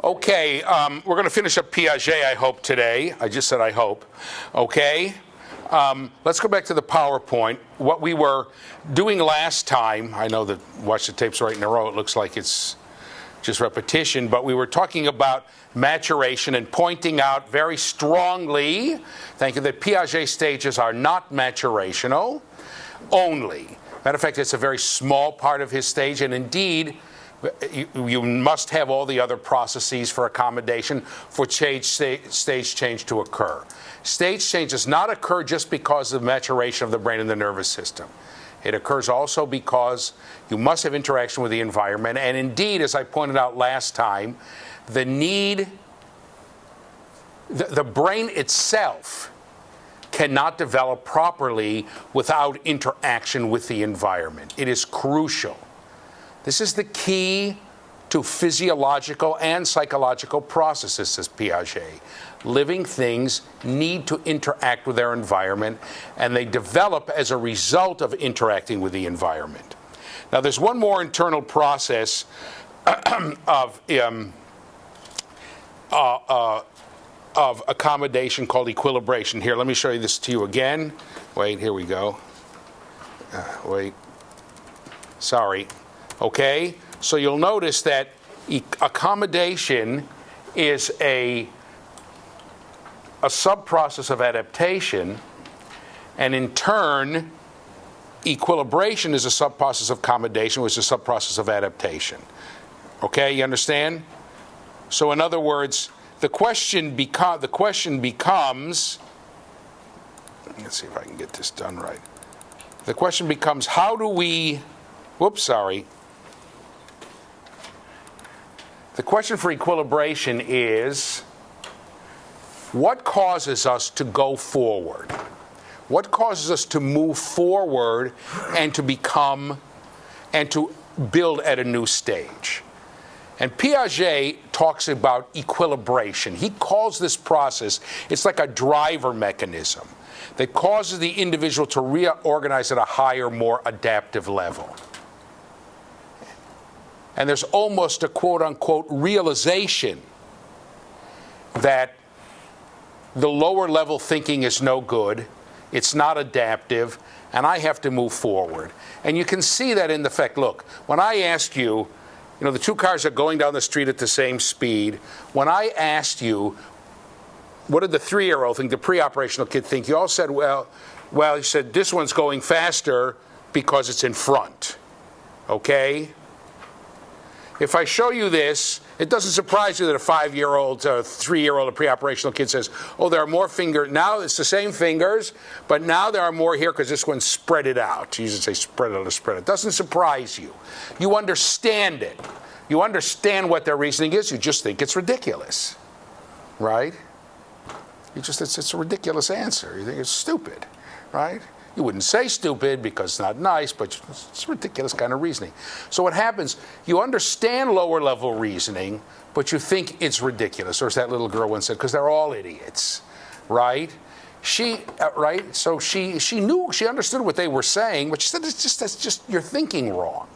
Okay, we're going to finish up Piaget, I hope, today. I just said I hope. Okay? Let's go back to the PowerPoint. What we were doing last time, I know that watch the tapes right in a row, it looks like it's just repetition, but we were talking about maturation and pointing out very strongly, thank you, that Piaget stages are not maturational only. Matter of fact, it's a very small part of his stage, and indeed, you must have all the other processes for accommodation for stage change to occur. Stage change does not occur just because of maturation of the brain and the nervous system. It occurs also because you must have interaction with the environment, and indeed, as I pointed out last time, the brain itself cannot develop properly without interaction with the environment. It is crucial. This is the key to physiological and psychological processes, says Piaget. Living things need to interact with their environment, and they develop as a result of interacting with the environment. Now, there's one more internal process of accommodation called equilibration. Here, let me show you this to you again. Wait, here we go. Wait. Sorry. Okay? So you'll notice that accommodation is a sub-process of adaptation, and in turn, equilibration is a sub-process of accommodation, which is a sub-process of adaptation. Okay, you understand? So in other words, the question becomes, let's see if I can get this done right. The question becomes, how do we, the question for equilibration is, what causes us to go forward? What causes us to move forward and to become and to build at a new stage? And Piaget talks about equilibration. He calls this process, it's like a driver mechanism that causes the individual to reorganize at a higher, more adaptive level. And there's almost a quote-unquote realization that the lower level thinking is no good, it's not adaptive, and I have to move forward. And you can see that in the fact, look, when I asked you, the two cars are going down the street at the same speed. When I asked you, what did the 3-year-old think, the pre-operational kid think? You all said, well, you said, this one's going faster because it's in front. Okay? If I show you this, it doesn't surprise you that a 5-year-old, a 3-year-old, a pre-operational kid says, oh, there are more fingers. Now it's the same fingers, but now there are more here because this one spread it out. You usually say spread it out or spread it. It doesn't surprise you. You understand it. You understand what their reasoning is. You just think it's ridiculous, right? It's a ridiculous answer. You think it's stupid, right? You wouldn't say stupid because it's not nice, but it's ridiculous kind of reasoning. So what happens, you understand lower level reasoning, but you think it's ridiculous. Or as that little girl once said, because they're all idiots, right? Right? So she knew, she understood what they were saying, but she said, that's just, you're thinking wrong.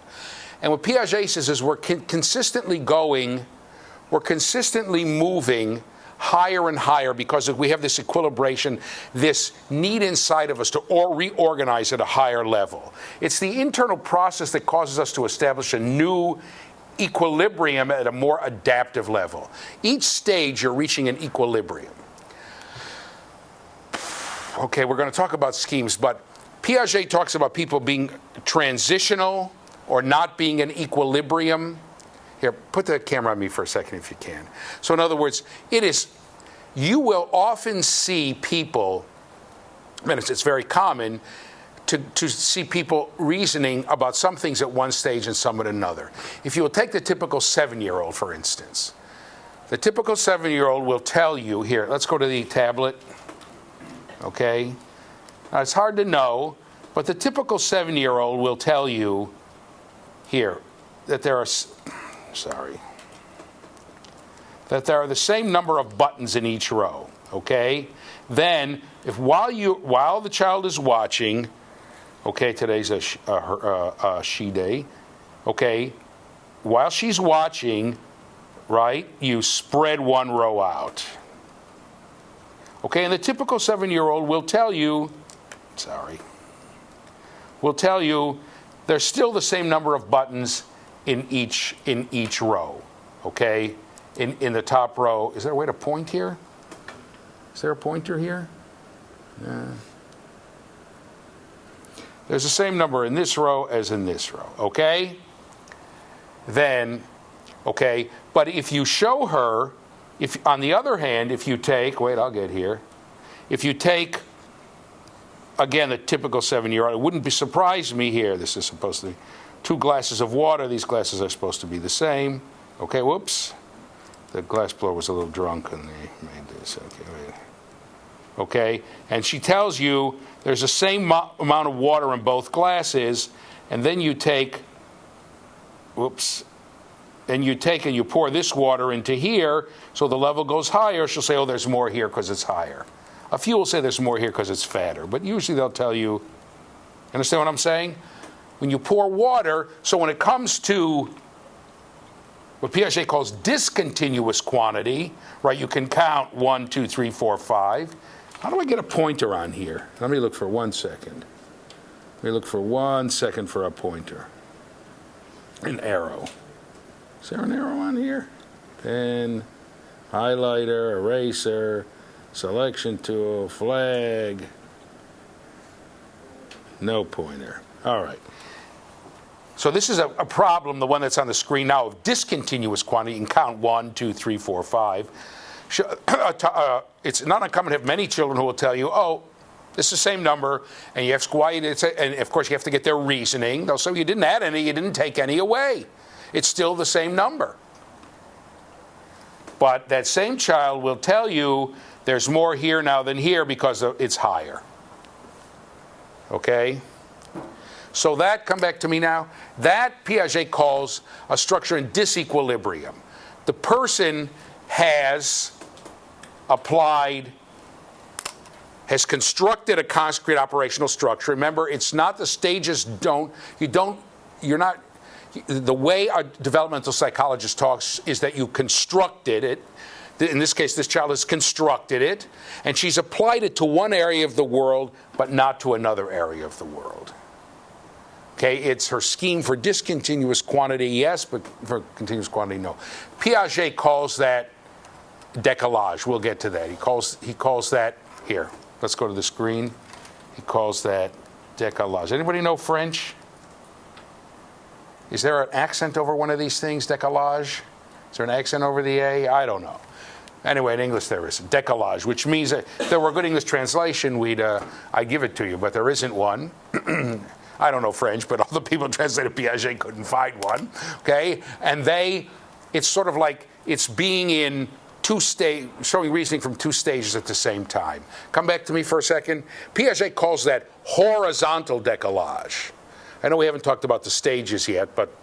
And what Piaget says is we're consistently moving higher and higher because we have this equilibration, this need inside of us to reorganize at a higher level. It's the internal process that causes us to establish a new equilibrium at a more adaptive level. Each stage you're reaching an equilibrium. Okay, we're going to talk about schemes, but Piaget talks about people being transitional or not being in equilibrium. Here, put the camera on me for a second if you can. So in other words, you will often see people, it's very common to see people reasoning about some things at one stage and some at another. If you will take the typical 7-year-old, for instance. The typical 7-year-old will tell you, here, let's go to the tablet. Okay? Now, it's hard to know, but the typical 7-year-old will tell you, here, that there are the same number of buttons in each row, okay? Then, while the child is watching, okay, today's a she day, okay, while she's watching, right, you spread one row out. Okay, and the typical 7-year-old will tell you, there's still the same number of buttons in each row. Okay, in the top row. Is there a way to point here? Is there a pointer here? There's the same number in this row as in this row. Okay. Then, okay, but if you show her, if on the other hand, if you take, wait, I'll get here. If you take, again, the typical 7-year-old, it wouldn't surprise me here. This is supposed to be 2 glasses of water. These glasses are supposed to be the same. Okay, whoops. The glass blower was a little drunk and they made this. Okay, wait. Okay, and she tells you there's the same amount of water in both glasses, and then you take, whoops, and you take and you pour this water into here, so the level goes higher. She'll say, oh, there's more here because it's higher. A few will say there's more here because it's fatter, but usually they'll tell you, understand what I'm saying? When you pour water, so when it comes to what Piaget calls discontinuous quantity, right, you can count 1, 2, 3, 4, 5. How do I get a pointer on here? Let me look for 1 second. Let me look for 1 second for a pointer. An arrow. Is there an arrow on here? Pen, highlighter, eraser, selection tool, flag. No pointer. All right. So this is a problem, the one that's on the screen now, of discontinuous quantity. You can count 1, 2, 3, 4, 5. It's not uncommon to have many children who will tell you, oh, it's the same number, and you have and of course you have to get their reasoning. They'll say, you didn't add any, you didn't take any away. It's still the same number. But that same child will tell you there's more here now than here because it's higher. Okay? So that, come back to me now, that Piaget calls a structure in disequilibrium. The person has constructed a concrete operational structure. Remember, it's not the stages the way a developmental psychologist talks is that you constructed it. In this case, this child has constructed it, and she's applied it to one area of the world, but not to another area of the world. Okay, it's her scheme for discontinuous quantity, yes, but for continuous quantity, no. Piaget calls that décalage. We'll get to that. He calls that, here, let's go to the screen. He calls that décalage. Anybody know French? Is there an accent over one of these things, décalage? Is there an accent over the A? I don't know. Anyway, in English there is décalage, which means that if there were a good English translation, I'd give it to you, but there isn't one. I don't know French, but all the people who translated Piaget couldn't find one. Okay, and it's sort of like it's being in showing reasoning from 2 stages at the same time. Come back to me for a second. Piaget calls that horizontal décalage. I know we haven't talked about the stages yet, but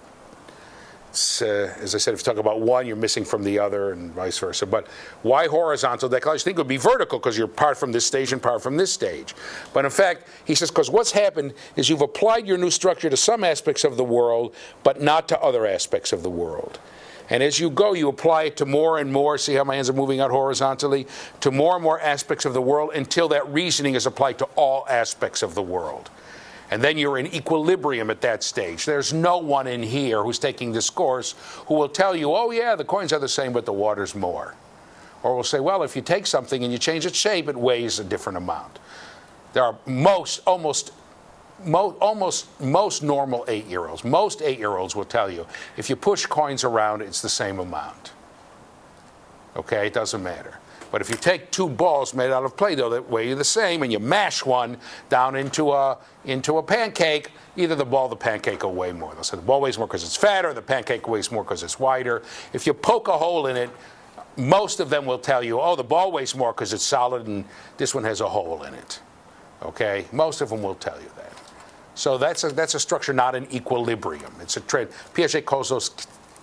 as I said, if you talk about one, you're missing from the other, and vice versa. But why horizontal décalage? I think it would be vertical because you're part from this stage and part from this stage. But in fact, he says, because what's happened is you've applied your new structure to some aspects of the world, but not to other aspects of the world. And as you go, you apply it to more and more, see how my hands are moving out horizontally, to more and more aspects of the world until that reasoning is applied to all aspects of the world. And then you're in equilibrium at that stage. There's no one in here who's taking this course who will tell you, oh yeah, the coins are the same, but the water's more. Or will say, well, if you take something and you change its shape, it weighs a different amount. There are most normal 8-year-olds. Most 8-year-olds will tell you, if you push coins around, it's the same amount. Okay, it doesn't matter. But if you take 2 balls made out of Play-Doh that weigh the same and you mash one down into a pancake, either the ball or the pancake will weigh more. They'll say the ball weighs more because it's fatter, the pancake weighs more because it's wider. If you poke a hole in it, most of them will tell you, oh, the ball weighs more because it's solid and this one has a hole in it. Okay? Most of them will tell you that. So that's a structure not in equilibrium. It's a trend. Piaget calls those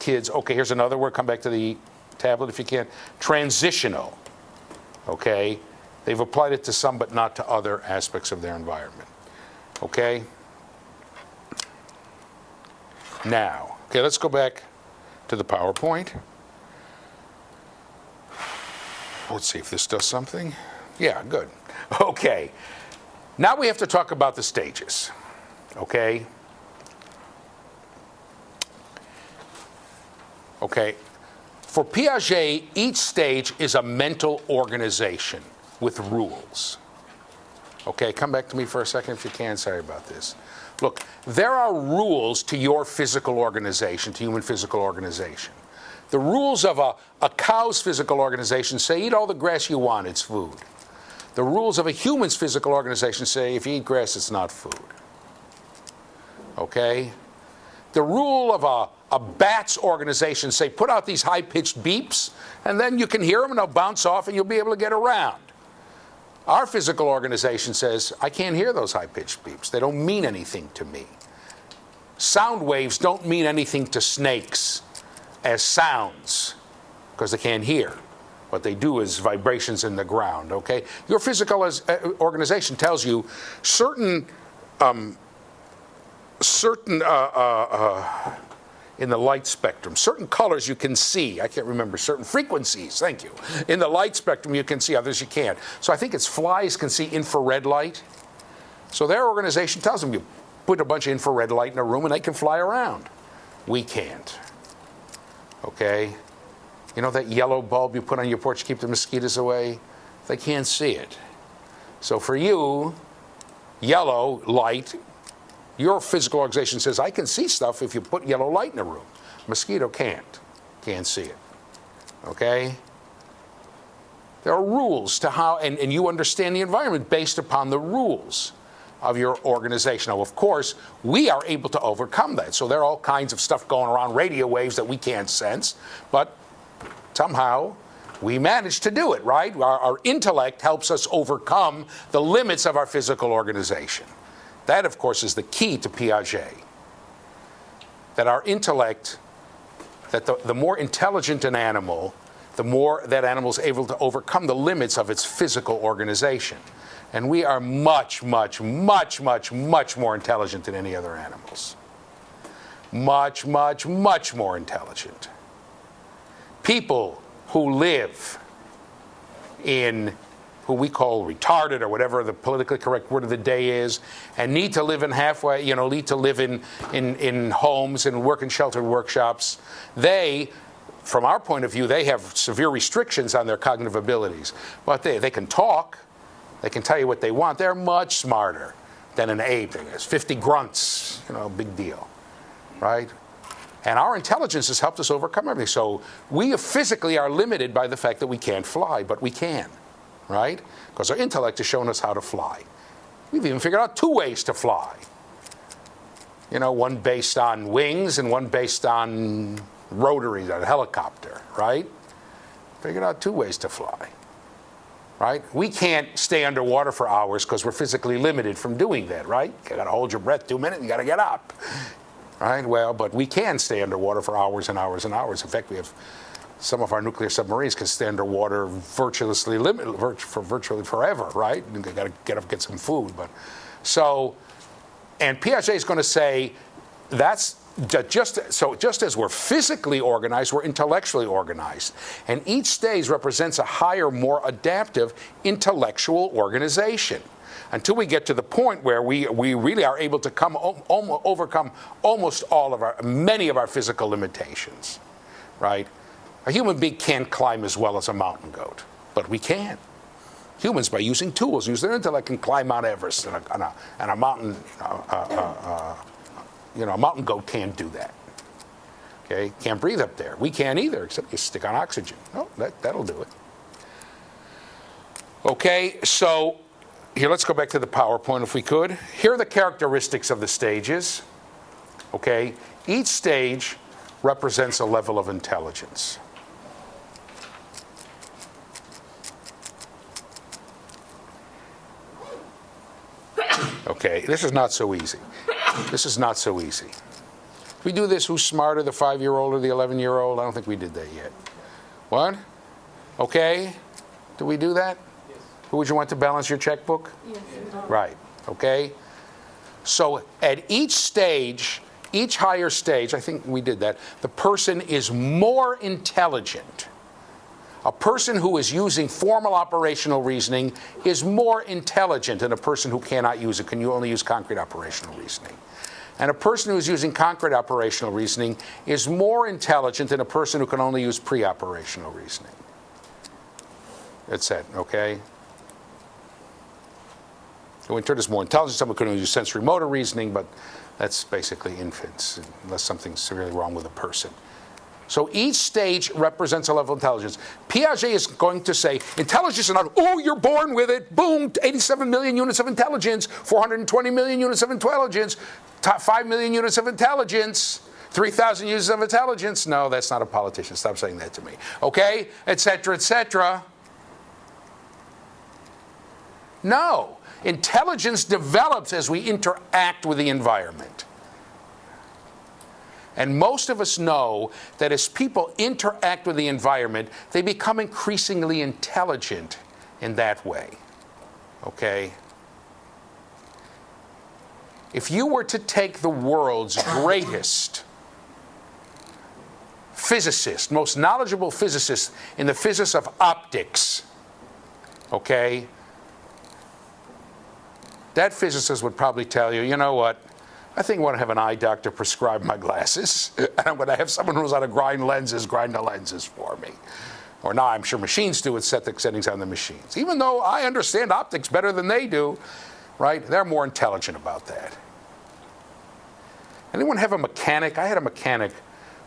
kids, okay, here's another word, come back to the tablet if you can, transitional. Okay? They've applied it to some but not to other aspects of their environment. Okay? Now, okay, let's go back to the PowerPoint. Let's see if this does something. Yeah, good. Okay. Now we have to talk about the stages. Okay? Okay. For Piaget, each stage is a mental organization with rules. Okay, come back to me for a second if you can. Sorry about this. Look, there are rules to your physical organization, to human physical organization. The rules of a cow's physical organization say eat all the grass you want, it's food. The rules of a human's physical organization say if you eat grass, it's not food. Okay? The rule of a bat's organization say put out these high-pitched beeps, and then you can hear them and they'll bounce off and you'll be able to get around. Our physical organization says, I can't hear those high-pitched beeps. They don't mean anything to me. Sound waves don't mean anything to snakes as sounds because they can't hear. What they do is vibrations in the ground, okay? Your physical organization tells you certain in the light spectrum, certain colors you can see. I can't remember, certain frequencies, thank you. In the light spectrum you can see, others you can't. So I think it's flies can see infrared light. So their organization tells them you put a bunch of infrared light in a room and they can fly around. We can't. Okay? You know that yellow bulb you put on your porch to keep the mosquitoes away? They can't see it. So for you, yellow light, your physical organization says, I can see stuff if you put yellow light in a room. Mosquito can't see it. Okay? There are rules to how, and you understand the environment based upon the rules of your organization. Now, of course, we are able to overcome that. So there are all kinds of stuff going around, radio waves that we can't sense, but somehow we manage to do it, right? Our intellect helps us overcome the limits of our physical organization. That, of course, is the key to Piaget. That our intellect, that the more intelligent an animal, the more that animal is able to overcome the limits of its physical organization. And we are much, much, much, much, much more intelligent than any other animals. Much, much, much more intelligent. People who live in who we call retarded or whatever the politically correct word of the day is, and need to live in halfway, need to live in homes and work in sheltered workshops, they, from our point of view, they have severe restrictions on their cognitive abilities. But they can talk, they can tell you what they want. They're much smarter than an ape. There's 50 grunts, big deal, right? And our intelligence has helped us overcome everything. So we physically are limited by the fact that we can't fly, but we can. Right? Because our intellect has shown us how to fly. We've even figured out 2 ways to fly. One based on wings and one based on rotaries, on a helicopter, right? Figured out 2 ways to fly. Right? We can't stay underwater for hours because we're physically limited from doing that, right? You gotta hold your breath 2 minutes, you gotta get up. Right? Well, but we can stay underwater for hours and hours and hours. In fact, we have some of our nuclear submarines can stay underwater virtually forever, right? You got to get up, get some food. And Piaget is going to say that's just as we're physically organized, we're intellectually organized, and each stage represents a higher, more adaptive intellectual organization. Until we get to the point where we really are able to overcome almost many of our physical limitations, right? A human being can't climb as well as a mountain goat, but we can. Humans, by using tools, use their intellect, can climb Mount Everest, and a mountain, a mountain goat can't do that. Okay, can't breathe up there. We can't either, except you stick on oxygen. No, that'll do it. Okay, so here, let's go back to the PowerPoint if we could. Here are the characteristics of the stages. Okay, each stage represents a level of intelligence. Okay, this is not so easy. This is not so easy. We do this, who's smarter, the 5-year-old or the 11-year-old? I don't think we did that yet. What? Okay. Do we do that? Yes. Who would you want to balance your checkbook? Yes. Right. Okay. So at each stage, each higher stage, I think we did that, the person is more intelligent A person who is using formal operational reasoning is more intelligent than a person who cannot use it, can you only use concrete operational reasoning. And a person who is using concrete operational reasoning is more intelligent than a person who can only use pre-operational reasoning. That's it, okay? So in turn is more intelligent. Someone can only use sensorimotor reasoning, but that's basically infants, unless something's severely wrong with a person. So each stage represents a level of intelligence. Piaget is going to say, intelligence is not, oh, you're born with it, boom, 87 million units of intelligence, 420 million units of intelligence, 5 million units of intelligence, 3,000 units of intelligence. No, that's not a politician. Stop saying that to me. Okay? Et cetera, et cetera. No. Intelligence develops as we interact with the environment. And most of us know that as people interact with the environment, they become increasingly intelligent in that way. Okay? If you were to take the world's greatest physicist, most knowledgeable physicist in the physics of optics, okay, that physicist would probably tell you, you know what? I think I want to have an eye doctor prescribe my glasses. And I'm going to have someone who knows how to grind the lenses for me. Or now I'm sure machines do it, set the settings on the machines. Even though I understand optics better than they do, right? They're more intelligent about that. Anyone have a mechanic? I had a mechanic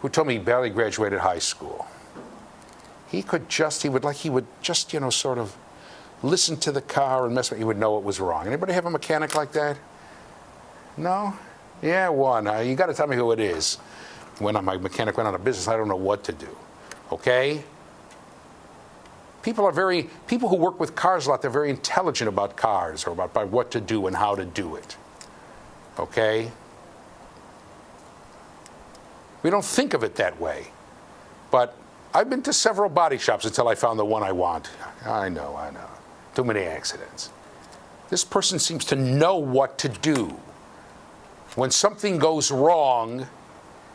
who told me he barely graduated high school. He would just, you know, sort of listen to the car and mess with it. He would know what was wrong. Anybody have a mechanic like that? No? Yeah, one. You got to tell me who it is. When my mechanic went out of business, I don't know what to do. Okay? People who work with cars a lot, they're very intelligent about cars or about what to do and how to do it. Okay? We don't think of it that way. But I've been to several body shops until I found the one I want. I know. Too many accidents. This person seems to know what to do. When something goes wrong,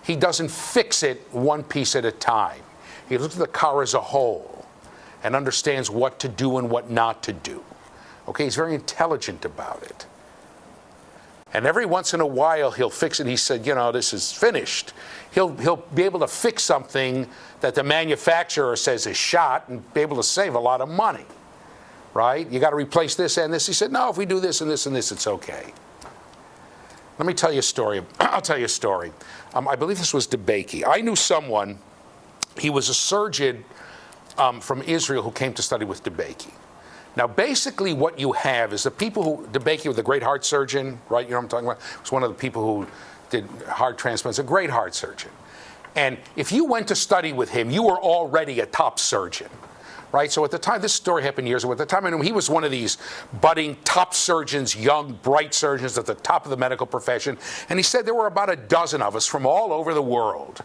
he doesn't fix it one piece at a time. He looks at the car as a whole and understands what to do and what not to do. Okay, he's very intelligent about it. And every once in a while, he'll fix it. He said, you know, this is finished. He'll be able to fix something that the manufacturer says is shot and be able to save a lot of money. Right? You got to replace this and this. He said, no, if we do this and this and this, it's okay. Let me tell you a story. I'll tell you a story. I believe this was DeBakey. I knew someone, he was a surgeon from Israel who came to study with DeBakey. Now, basically what you have is the people who, DeBakey was the great heart surgeon, right? You know what I'm talking about? He was one of the people who did heart transplants, a great heart surgeon. And if you went to study with him, you were already a top surgeon. Right? So at the time, this story happened years ago. At the time, I knew he was one of these budding top surgeons, young, bright surgeons at the top of the medical profession. And he said there were about a dozen of us from all over the world,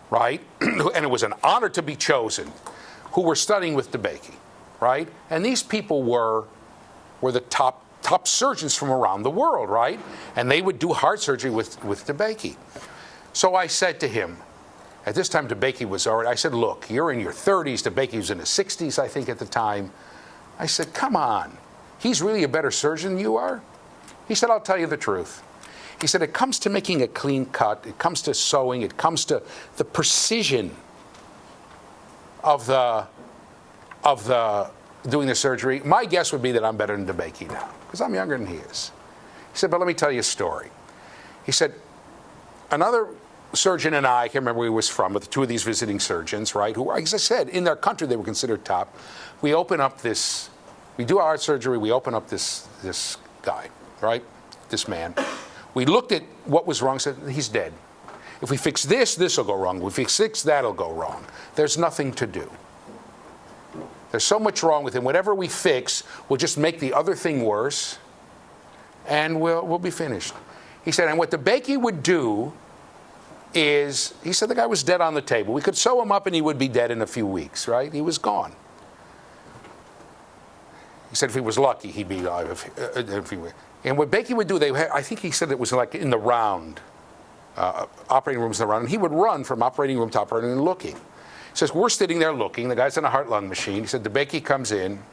right? And it was an honor to be chosen, who were studying with DeBakey, right? And these people were the top surgeons from around the world, right? And they would do heart surgery with DeBakey. So I said to him, at this time, DeBakey was already, I said, look, you're in your 30s. DeBakey was in his 60s, I think, at the time. I said, come on. He's really a better surgeon than you are? He said, I'll tell you the truth. He said, it comes to making a clean cut. It comes to sewing. It comes to the precision of doing the surgery. My guess would be that I'm better than DeBakey now, because I'm younger than he is. He said, but let me tell you a story. He said, another surgeon and I can't remember where he was from, but the two of these visiting surgeons, right, who, as I said, in their country they were considered top. We do our heart surgery, we open up this guy, right, this man. We looked at what was wrong, said, he's dead. If we fix this, this will go wrong. If we fix this, that'll go wrong. There's nothing to do. There's so much wrong with him. Whatever we fix will just make the other thing worse, and we'll be finished. He said, and what DeBakey would do is, he said the guy was dead on the table. We could sew him up and he would be dead in a few weeks, right? He was gone. He said if he was lucky, he'd be alive. And what DeBakey would do, I think he said it was like in the round, operating rooms in the round, and he would run from operating room to operating room looking. He says, we're sitting there looking. The guy's in a heart-lung machine. He said, DeBakey comes in.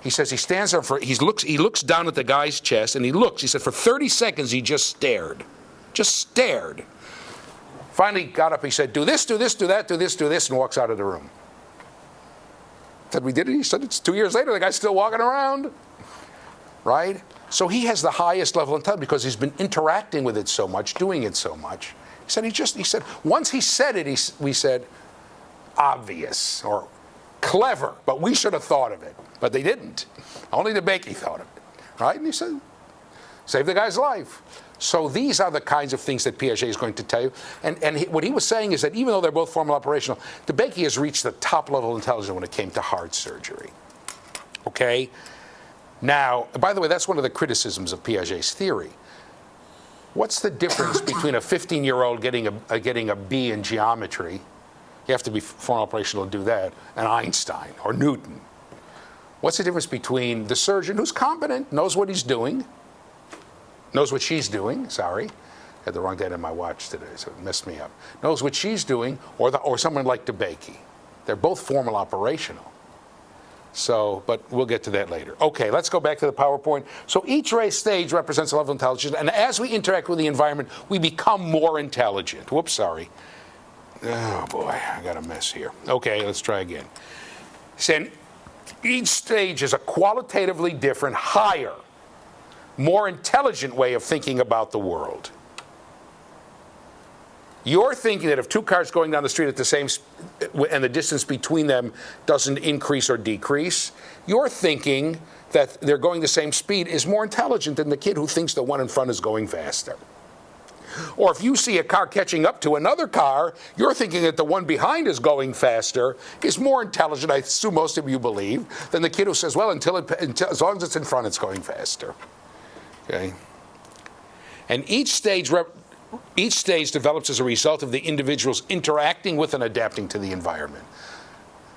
He says he stands there he looks down at the guy's chest, and he looks. He said, for 30 seconds, he just stared. Just stared. Finally got up. He said, do this, do this, do that, do this, do this, and walks out of the room. Said, we did it. He said, it's 2 years later. The guy's still walking around. Right? So he has the highest level of intelligence because he's been interacting with it so much, doing it so much. He said, once he said it, we said, obvious or clever, but we should have thought of it. But they didn't. Only DeBakey thought of it. Right? And he said, save the guy's life. So these are the kinds of things that Piaget is going to tell you. And what he was saying is that even though they're both formal operational, DeBakey has reached the top level of intelligence when it came to heart surgery. Okay? Now, by the way, that's one of the criticisms of Piaget's theory. What's the difference between a 15-year-old getting a B in geometry? You have to be formal operational to do that, and Einstein or Newton. What's the difference between the surgeon who's competent, knows what he's doing, knows what she's doing, sorry. I had the wrong date on my watch today, so it messed me up. Knows what she's doing, or someone like DeBakey. They're both formal operational. So, but we'll get to that later. Okay, let's go back to the PowerPoint. So each race stage represents a level of intelligence, and as we interact with the environment, we become more intelligent. Whoops, sorry. Oh boy, I got a mess here. Okay, let's try again. So each stage is a qualitatively different, higher, more intelligent way of thinking about the world. You're thinking that if two cars going down the street at the same and the distance between them doesn't increase or decrease, you're thinking that they're going the same speed is more intelligent than the kid who thinks the one in front is going faster. Or if you see a car catching up to another car, you're thinking that the one behind is going faster is more intelligent, I assume most of you believe, than the kid who says, well, until as long as it's in front, it's going faster. Okay? And each stage develops as a result of the individuals interacting with and adapting to the environment.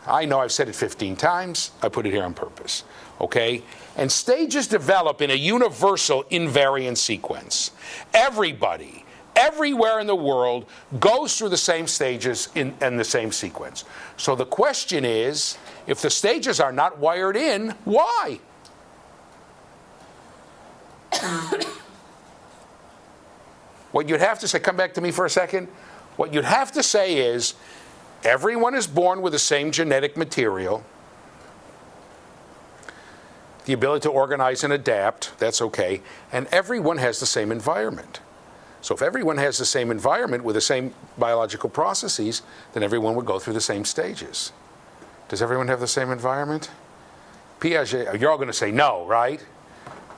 I know I've said it 15 times. I put it here on purpose. Okay? And stages develop in a universal invariant sequence. Everybody, everywhere in the world, goes through the same stages in the same sequence. So the question is, if the stages are not wired in, why? What you'd have to say, come back to me for a second. What you'd have to say is, everyone is born with the same genetic material. The ability to organize and adapt, that's okay. And everyone has the same environment. So if everyone has the same environment with the same biological processes, then everyone would go through the same stages. Does everyone have the same environment? Piaget, you're all going to say no, right?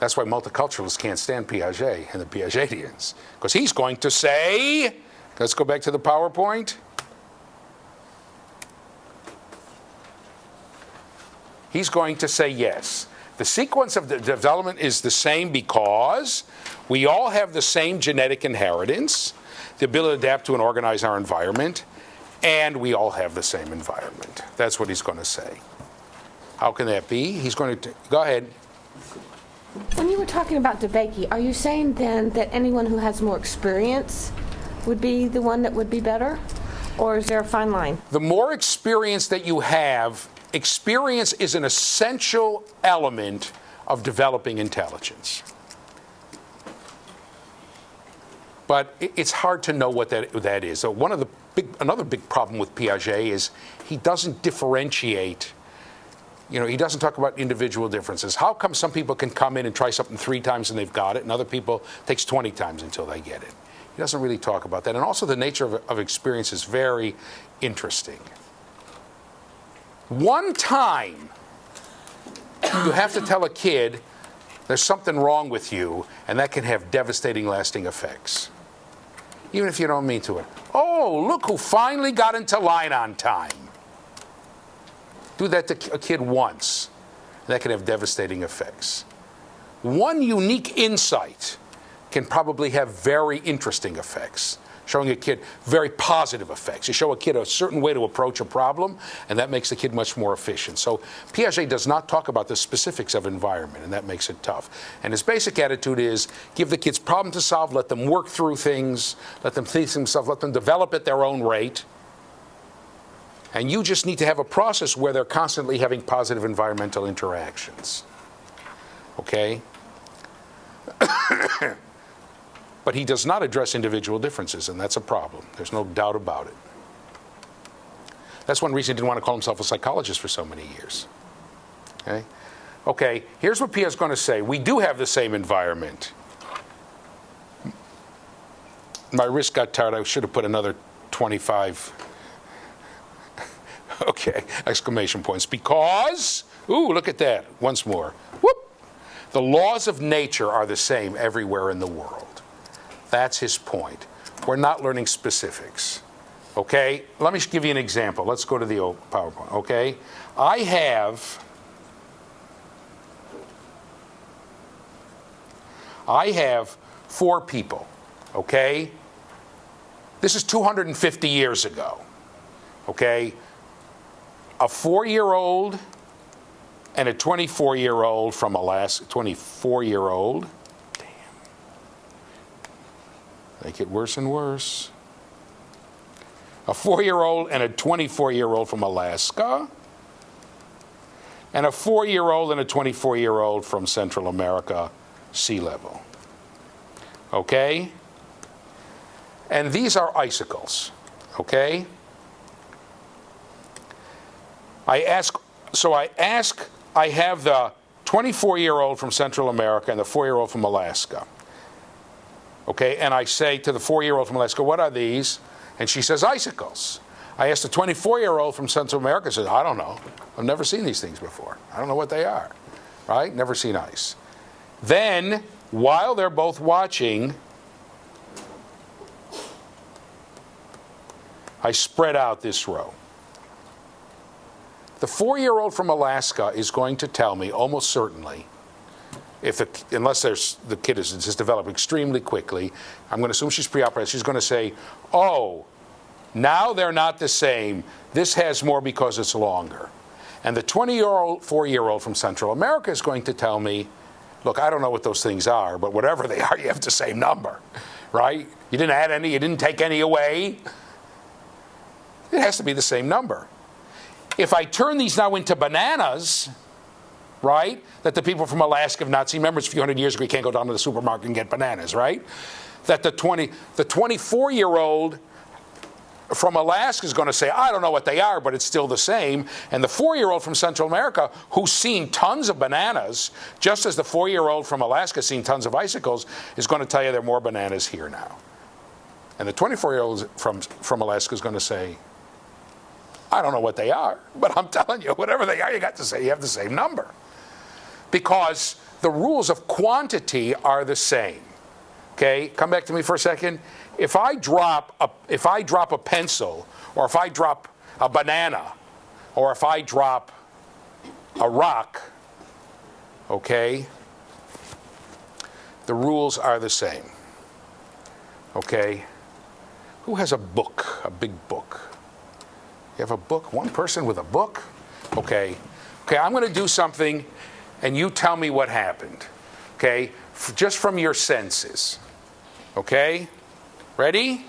That's why multiculturalists can't stand Piaget and the Piagetians. Because he's going to say, let's go back to the PowerPoint. He's going to say yes. The sequence of the development is the same because we all have the same genetic inheritance, the ability to adapt to and organize our environment, and we all have the same environment. That's what he's going to say. How can that be? He's going to, go ahead. When you were talking about DeBakey, are you saying then that anyone who has more experience would be the one that would be better? Or is there a fine line? The more experience that you have, experience is an essential element of developing intelligence. But it's hard to know what that is. So another big problem with Piaget is he doesn't differentiate. You know, he doesn't talk about individual differences. How come some people can come in and try something 3 times and they've got it, and other people it takes 20 times until they get it? He doesn't really talk about that. And also the nature of experience is very interesting. One time, you have to tell a kid there's something wrong with you, and that can have devastating, lasting effects. Even if you don't mean to it. Oh, look who finally got into line on time. Do that to a kid once, and that can have devastating effects. One unique insight can probably have very interesting effects, showing a kid very positive effects. You show a kid a certain way to approach a problem, and that makes the kid much more efficient. So Piaget does not talk about the specifics of environment, and that makes it tough. And his basic attitude is give the kids problem to solve, let them work through things, let them think themselves, let them develop at their own rate. And you just need to have a process where they're constantly having positive environmental interactions. Okay? But he does not address individual differences, and that's a problem. There's no doubt about it. That's one reason he didn't want to call himself a psychologist for so many years. Okay? Okay, here's what Pierre's going to say. We do have the same environment. My wrist got tired. I should have put another 25. Okay, exclamation points. Because, ooh, look at that. Once more. Whoop! The laws of nature are the same everywhere in the world. That's his point. We're not learning specifics. Okay? Let me give you an example. Let's go to the PowerPoint. Okay? I have 4 people. Okay? This is 250 years ago. Okay? A 4-year-old and a 24-year-old from Alaska. 24-year-old. Damn. Make it worse and worse. A 4-year-old and a 24-year-old from Alaska. And a 4-year-old and a 24-year-old from Central America, sea level. Okay? And these are icicles. Okay? I have the 24-year-old from Central America and the 4-year-old from Alaska. Okay, and I say to the 4-year-old from Alaska, what are these? And she says, icicles. I asked the 24-year-old from Central America, says, I don't know. I've never seen these things before. I don't know what they are. Right? Never seen ice. Then, while they're both watching, I spread out this row. The 4-year-old from Alaska is going to tell me almost certainly, unless the kid is just developed extremely quickly, I'm going to assume she's preoperative, she's going to say, oh, now they're not the same. This has more because it's longer. And the 4-year-old from Central America is going to tell me, look, I don't know what those things are, but whatever they are, you have the same number, right? You didn't add any, you didn't take any away. It has to be the same number. If I turn these now into bananas, right, that the people from Alaska have not seen, remember it's a few hundred years ago, you can't go down to the supermarket and get bananas, right? That the 24-year-old from Alaska is going to say, I don't know what they are, but it's still the same. And the 4-year-old from Central America, who's seen tons of bananas, just as the 4-year-old from Alaska has seen tons of icicles, is going to tell you there are more bananas here now. And the 24-year-old from Alaska is going to say, I don't know what they are, but I'm telling you, whatever they are, you have the same number. Because the rules of quantity are the same. Okay, come back to me for a second. If I drop a pencil, or if I drop a banana, or if I drop a rock, okay, the rules are the same. Okay? Who has a book, a big book? You have a book? One person with a book? Okay. Okay, I'm going to do something, and you tell me what happened. Okay? Just from your senses. Okay? Ready?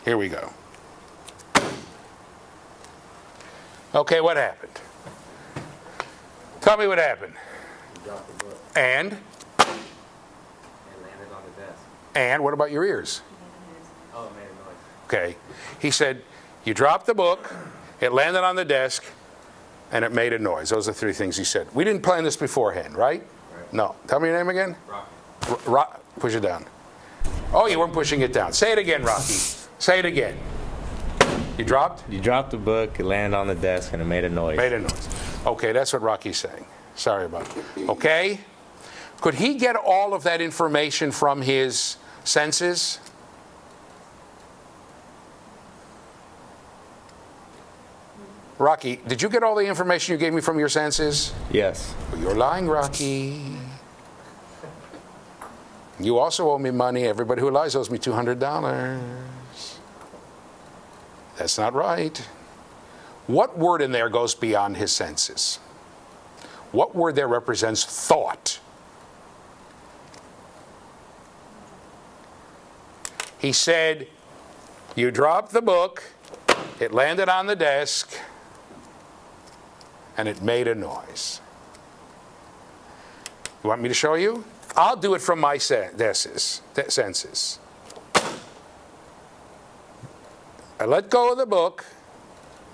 Here we go. Okay, what happened? Tell me what happened. You dropped the book. And? It landed on the desk. And what about your ears? Oh, it made a noise. Okay. He said, you dropped the book, it landed on the desk, and it made a noise. Those are 3 things he said. We didn't plan this beforehand, right? Right. No. Tell me your name again. Rocky. Push it down. Oh, you weren't pushing it down. Say it again, Rocky. Say it again. You dropped? You dropped the book, it landed on the desk, and it made a noise. Made a noise. Okay, that's what Rocky's saying. Sorry about it. Okay? Could he get all of that information from his senses? Rocky, did you get all the information you gave me from your senses? Yes. Well, you're lying, Rocky. You also owe me money. Everybody who lies owes me $200. That's not right. What word in there goes beyond his senses? What word there represents thought? He said, you dropped the book, it landed on the desk, and it made a noise. You want me to show you? I'll do it from my senses. I let go of the book,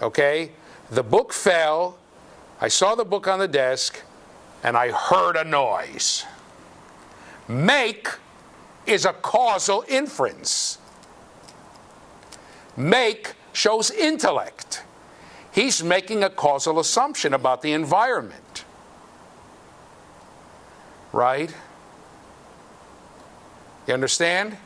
okay? The book fell. I saw the book on the desk, and I heard a noise. Make is a causal inference. Make shows intellect. He's making a causal assumption about the environment. Right? You understand?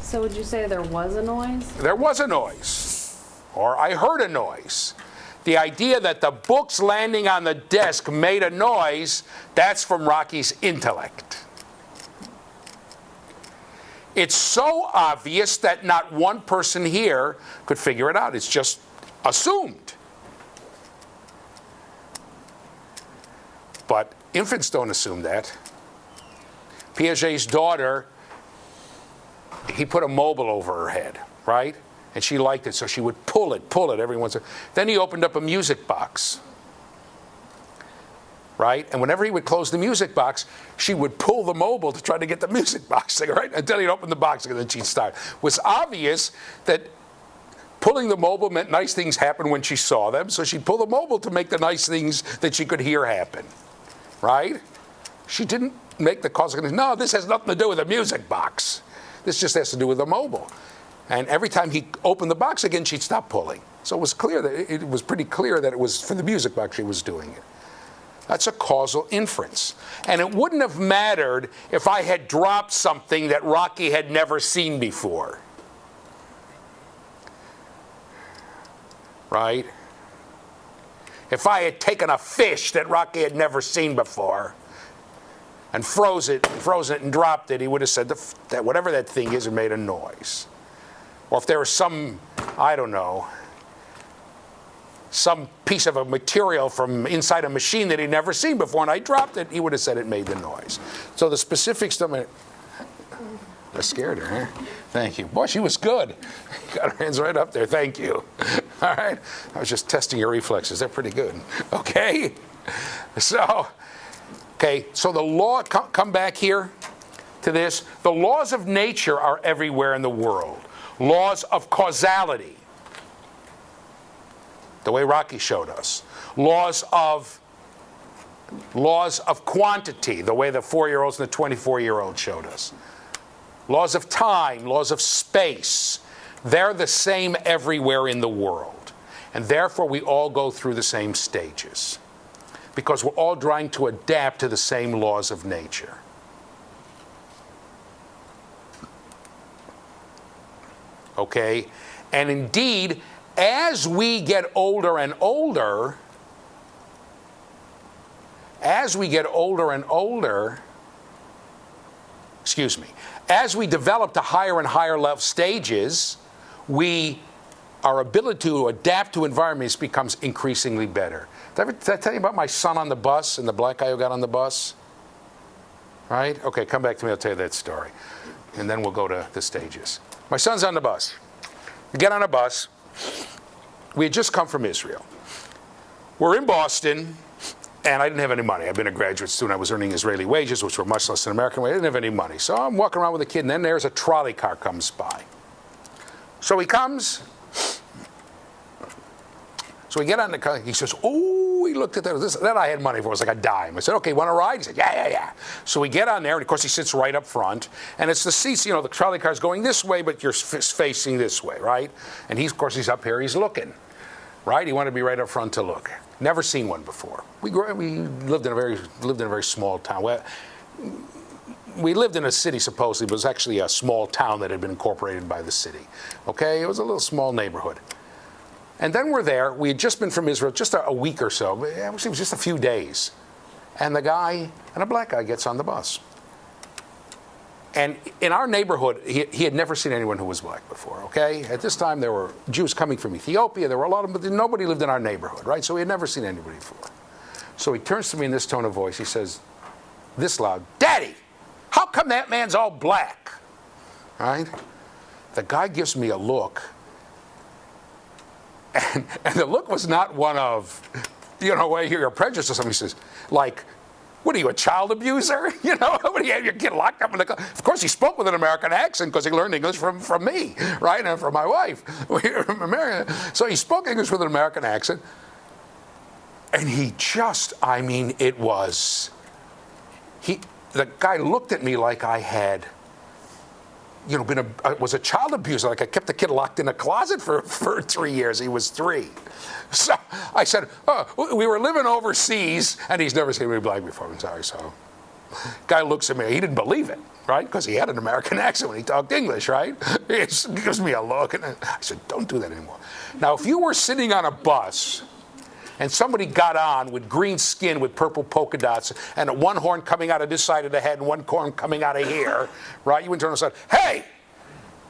So would you say there was a noise? There was a noise. Or I heard a noise. The idea that the books landing on the desk made a noise, that's from Rocky's intellect. It's so obvious that not one person here could figure it out. It's just assumed. But infants don't assume that. Piaget's daughter, he put a mobile over her head, right? And she liked it, so she would pull it every once in a while. Then he opened up a music box, right? And whenever he would close the music box, she would pull the mobile to try to get the music box thing, right? Until he'd open the box, and then she'd start. It was obvious that pulling the mobile meant nice things happened when she saw them, so she'd pull the mobile to make the nice things that she could hear happen, right? She didn't make the causal connection. No, this has nothing to do with the music box. This just has to do with the mobile. And every time he opened the box again, she'd stop pulling. So it was clear that it was pretty clear that it was for the music box she was doing it. That's a causal inference. And it wouldn't have mattered if I had dropped something that Rocky had never seen before. Right? If I had taken a fish that Rocky had never seen before and froze it and dropped it, he would have said that whatever that thing is, it made a noise. Or if there was some, I don't know, some piece of a material from inside a machine that he'd never seen before, and I dropped it, he would have said it made the noise. So the specifics don't matter. I scared her, huh? Thank you. Boy, she was good. Got her hands right up there. Thank you. All right? I was just testing your reflexes. They're pretty good. Okay? So the law, come back here to this. The laws of nature are everywhere in the world. Laws of causality, the way Rocky showed us. Laws of quantity, the way the 4-year-olds and the 24-year-old showed us. Laws of time, laws of space. They're the same everywhere in the world. And therefore, we all go through the same stages. Because we're all trying to adapt to the same laws of nature. Okay? And indeed, as we get older and older, as we develop to higher and higher level stages, our ability to adapt to environments becomes increasingly better. Did I tell you about my son on the bus and the black guy who got on the bus? Right? Okay, come back to me, I'll tell you that story. And then we'll go to the stages. My son's on the bus. We get on a bus. We had just come from Israel. We're in Boston, and I didn't have any money. I've been a graduate student. I was earning Israeli wages, which were much less than American wages. I didn't have any money. So I'm walking around with a kid, and then there's a trolley car comes by. So he comes. So we get on the car. He says, oh, he looked at that. That I had money for. It was like a dime. I said, okay, want to ride? He said, yeah. So we get on there, and of course he sits right up front. And it's the seats, the trolley car's going this way, but you're facing this way, right? And of course, he's up here. He's looking, right? He wanted to be right up front to look. Never seen one before. We lived in a very small town. We lived in a city supposedly, but it was actually a small town that had been incorporated by the city. Okay, it was a little small neighborhood. And then we're there. We had just been from Israel, just a week or so. Actually, it was just a few days. And a black guy gets on the bus. And in our neighborhood, he had never seen anyone who was black before, okay? At this time, there were Jews coming from Ethiopia. There were a lot of them, but nobody lived in our neighborhood, right? So he had never seen anybody before. So he turns to me in this tone of voice. He says, this loud, Daddy, how come that man's all black? Right? The guy gives me a look. And the look was not one of, you know, when you're prejudiced or something, he says, like, what are you, a child abuser? You know, what do you have your kid locked up in the car? Of course, he spoke with an American accent because he learned English from me, right, and from my wife. We're from America. So he spoke English with an American accent. And he just, I mean, it was, the guy looked at me like I had, you know, was a child abuser. Like I kept the kid locked in a closet for 3 years. He was 3. So I said, oh, we were living overseas, and he's never seen me black before. I'm sorry. So guy looks at me. He didn't believe it, right? Because he had an American accent when he talked English, right? He gives me a look, and I said, don't do that anymore. Now, if you were sitting on a bus and somebody got on with green skin with purple polka dots and one horn coming out of this side of the head and one horn coming out of here, right? You wouldn't turn and say, hey,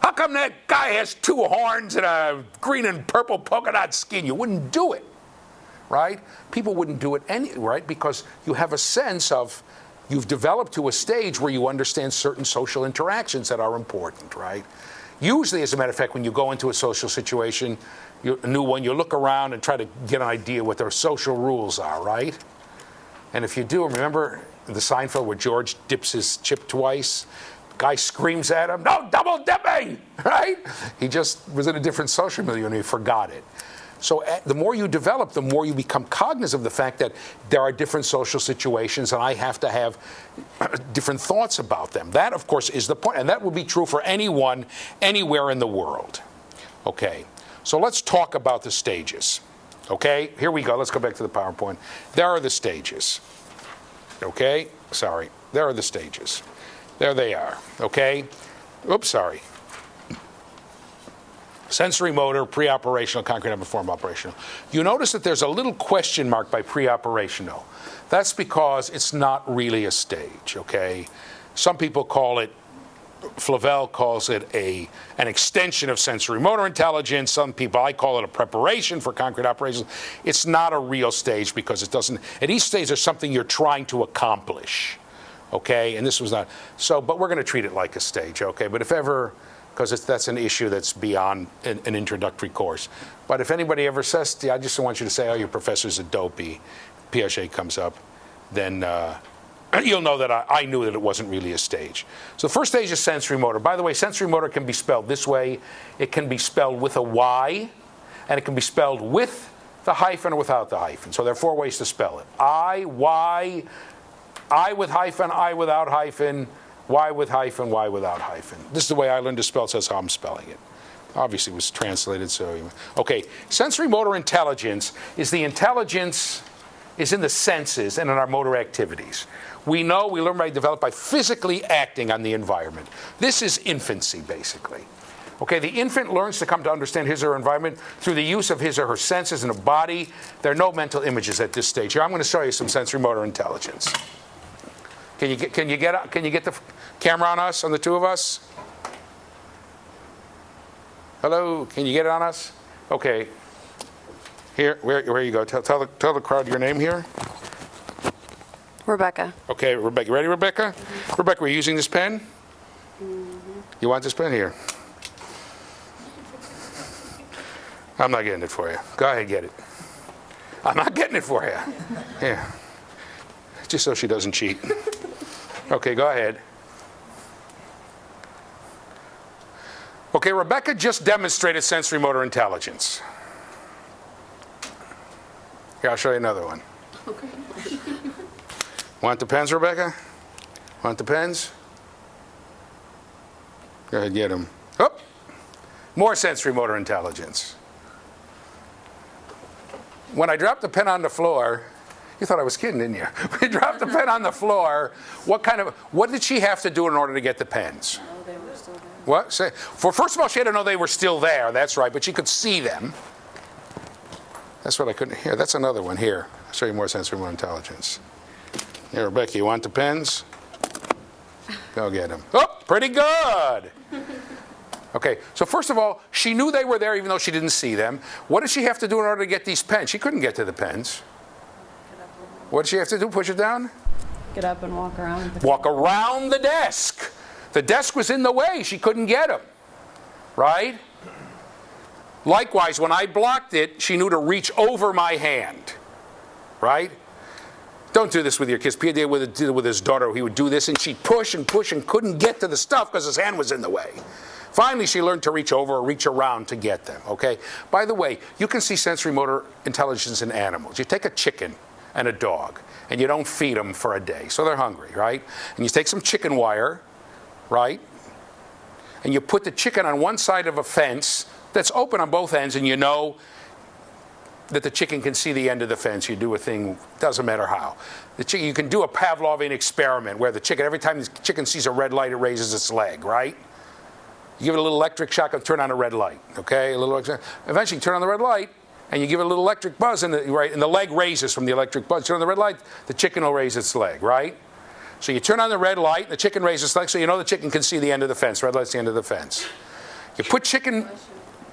how come that guy has 2 horns and a green and purple polka dot skin? You wouldn't do it, right? People wouldn't do it right? Because you have a sense of, you've developed to a stage where you understand certain social interactions that are important, right? Usually, as a matter of fact, when you go into a social situation, a new one, you look around and try to get an idea what their social rules are, right? And if you do, remember the Seinfeld where George dips his chip twice? Guy screams at him, no double dipping, right? He just was in a different social milieu and he forgot it. So the more you develop, the more you become cognizant of the fact that there are different social situations and I have to have different thoughts about them. That, of course, is the point. And that would be true for anyone, anywhere in the world. Okay, so let's talk about the stages. Okay, here we go. Let's go back to the PowerPoint. There are the stages. Okay, sorry. There are the stages. There they are. Okay, oops, sorry. Sensorimotor, pre-operational, concrete before operational. You notice that there's a little question mark by pre-operational. That's because it's not really a stage, okay? Some people call it, Flavel calls it an extension of sensorimotor intelligence. Some people, I call it a preparation for concrete operations. It's not a real stage because it doesn't, at each stage there's something you're trying to accomplish, okay? And this was not, so, but we're gonna treat it like a stage, okay? But if ever, because that's an issue that's beyond an introductory course. But if anybody ever says, I just want you to say, oh, your professor's a dopey, Piaget comes up, then you'll know that I knew that it wasn't really a stage. So the first stage is sensorimotor. By the way, sensorimotor can be spelled this way. It can be spelled with a Y, and it can be spelled with the hyphen or without the hyphen. So there are 4 ways to spell it. I, Y, I with hyphen, I without hyphen, Y with hyphen, Y without hyphen. This is the way I learned to spell, so that's how I'm spelling it. Obviously it was translated, so... Okay, sensorimotor intelligence is the intelligence is in the senses and in our motor activities. We learn by develop by physically acting on the environment. This is infancy, basically. Okay, the infant learns to come to understand his or her environment through the use of his or her senses and a body. There are no mental images at this stage. Here, I'm going to show you some sensorimotor intelligence. Can you get the camera on us, on the 2 of us? Hello, can you get it on us? Okay. Here, where you go? Tell the crowd your name here. Rebecca. Okay, Rebecca. Ready, Rebecca? Mm-hmm. Rebecca, we're using this pen? Mm-hmm. You want this pen? Here. I'm not getting it for you. Go ahead, get it. I'm not getting it for you. Here. Just so she doesn't cheat. Okay, go ahead. Okay, Rebecca just demonstrated sensorimotor intelligence. Here, I'll show you another one. Okay. Want the pens, Rebecca? Want the pens? Go ahead, get them. Oh, more sensorimotor intelligence. When I dropped the pen on the floor, you thought I was kidding, didn't you? We dropped the pen on the floor. What did she have to do in order to get the pens? Oh, they were still there. What? First of all, she had to know they were still there. That's right, but she could see them. That's what I couldn't hear. That's another one. Here, I'll show you more sensorimotor intelligence. Here, Rebecca, you want the pens? Go get them. Oh, pretty good. Okay, so first of all, she knew they were there even though she didn't see them. What did she have to do in order to get these pens? She couldn't get to the pens. What did she have to do? Push it down? Get up and walk around. Walk around the desk. The desk was in the way. She couldn't get them. Right? Likewise, when I blocked it, she knew to reach over my hand. right? Don't do this with your kids. Peter did it with his daughter. He would do this, and she'd push and push and couldn't get to the stuff because his hand was in the way. Finally, she learned to reach over or reach around to get them, okay? By the way, you can see sensorimotor intelligence in animals. You take a chicken and a dog, and you don't feed them for a day, so they're hungry, right? And you take some chicken wire, right? And you put the chicken on one side of a fence that's open on both ends, and you know that the chicken can see the end of the fence. You do a thing, doesn't matter how. The chicken, you can do a Pavlovian experiment where the chicken, every time the chicken sees a red light, it raises its leg, right? You give it a little electric shock and turn on a red light, okay? Eventually, you turn on the red light, and you give it a little electric buzz, and the leg raises from the electric buzz. Turn on the red light, the chicken will raise its leg, right? So you turn on the red light, the chicken raises its leg, so you know the chicken can see the end of the fence. Red light's the end of the fence.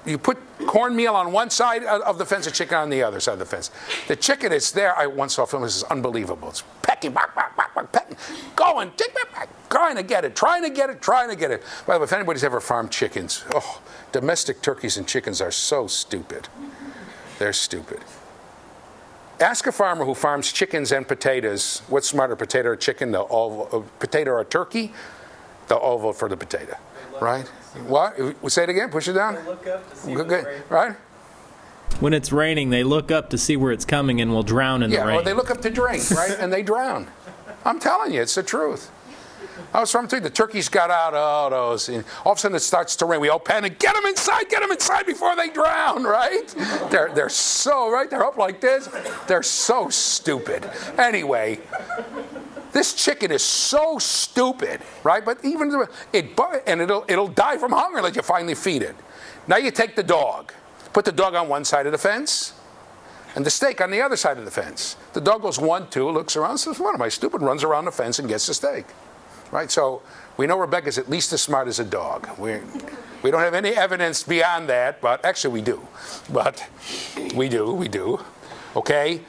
You put cornmeal on one side of the fence, the chicken on the other side of the fence. The chicken is there. I once saw a film. This is unbelievable. It's pecking, pecking, going, trying to get it. By the way, if anybody's ever farmed chickens, domestic turkeys and chickens are so stupid. They're stupid. Ask a farmer who farms chickens and potatoes, what's smarter, potato or chicken? Potato or turkey? They'll all vote for the potato, right? What? Say it again. Push it down. They look up to see right? When it's raining, they look up to see where it's coming and will drown in the rain. Yeah, or they look up to drink, right? And they drown. I'm telling you, it's the truth. I was from the turkeys got out, all of a sudden it starts to rain. We all panic, get them inside before they drown, right? They're so, right? They're up like this. They're so stupid. Anyway, this chicken is so stupid, right? But even it'll die from hunger unless you finally feed it. Now you take the dog, put the dog on one side of the fence, and the steak on the other side of the fence. The dog goes 1, 2, looks around, says, "What am I stupid?" Runs around the fence and gets the steak, right? So we know Rebecca's at least as smart as a dog. We don't have any evidence beyond that, but actually we do. But we do. Okay.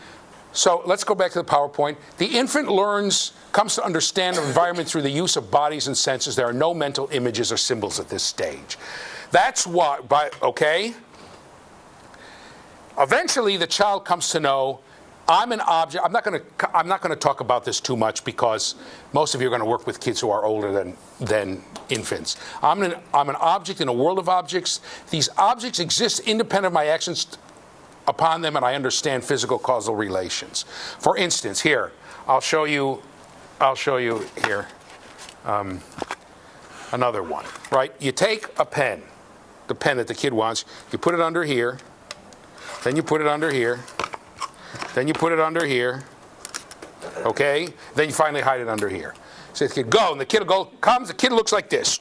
So let's go back to the PowerPoint. The infant comes to understand the environment through the use of bodies and senses. There are no mental images or symbols at this stage. That's why, okay? Eventually, the child comes to know, I'm an object. I'm not going to talk about this too much because most of you are going to work with kids who are older than infants. I'm an object in a world of objects. These objects exist independent of my actions upon them, and I understand physical causal relations. For instance, here, I'll show you here another one, right? You take a pen, the pen that the kid wants, you put it under here, then you put it under here, then you put it under here, okay? Then you finally hide it under here. Say to the kid, go, and the kid comes, the kid looks like this,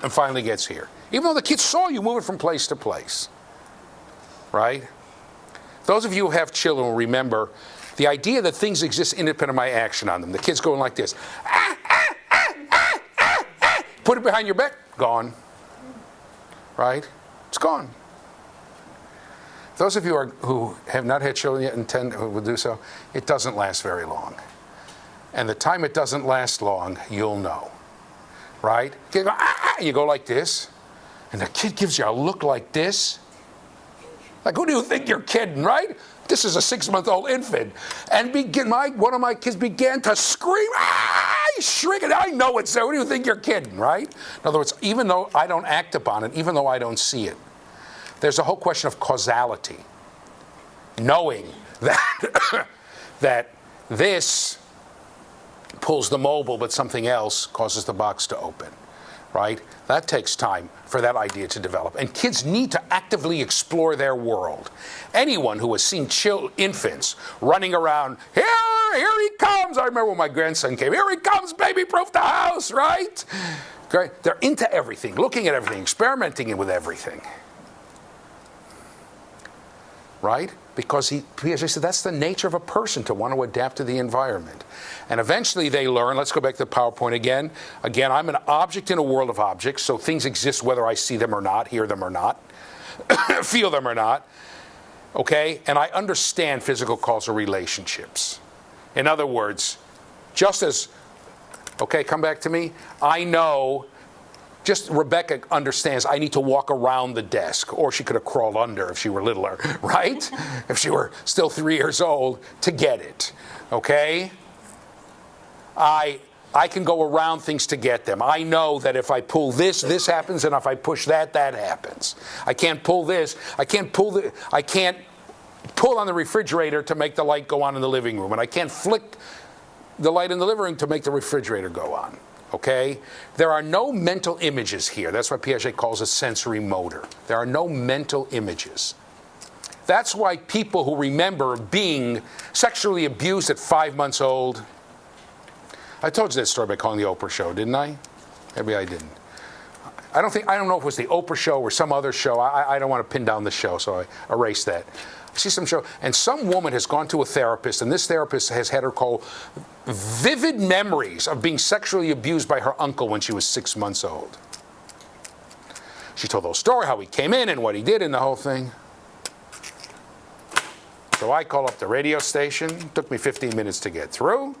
and finally gets here. Even though the kid saw you move it from place to place. Right? Those of you who have children will remember the idea that things exist independent of my action on them. The kid's going like this. Put it behind your back. Gone. Right? It's gone. Those of you who have not had children yet and will do so, it doesn't last very long. And the time it doesn't last long, you'll know. Right? You go, and you go like this. And the kid gives you a look like this. Like, who do you think you're kidding, right? This is a 6-month-old infant. And one of my kids began to scream, he's shrieking. I know it's there. Who do you think you're kidding, right? In other words, even though I don't act upon it, even though I don't see it, there's a whole question of causality. Knowing that this pulls the mobile, but something else causes the box to open. Right? That takes time for that idea to develop. And kids need to actively explore their world. Anyone who has seen infants running around, here he comes. I remember when my grandson came, here he comes, baby-proof the house, right? Great. They're into everything, looking at everything, experimenting with everything. Right? Because he said that's the nature of a person, to want to adapt to the environment. And eventually they learn, let's go back to the PowerPoint again. Again, I'm an object in a world of objects, so things exist whether I see them or not, hear them or not, feel them or not. Okay? And I understand physical causal relationships. In other words, just as, okay, come back to me, I know Just Rebecca understands I need to walk around the desk, or she could have crawled under if she were littler, right? If she were still 3 years old to get it, okay? I can go around things to get them. I know that if I pull this, this happens, and if I push that, that happens. I can't pull this. I can't pull on the refrigerator to make the light go on in the living room, and I can't flick the light in the living room to make the refrigerator go on. Okay? There are no mental images here. That's why Piaget calls it sensorimotor. There are no mental images. That's why people who remember being sexually abused at 5 months old. I told you that story by calling the Oprah show, didn't I? Maybe I didn't. I don't know if it was the Oprah show or some other show. I don't want to pin down the show, so I erased that. I see some show, and some woman has gone to a therapist, and this therapist has had her call vivid memories of being sexually abused by her uncle when she was 6 months old. She told the whole story, how he came in and what he did and the whole thing. So I call up the radio station. It took me 15 minutes to get through.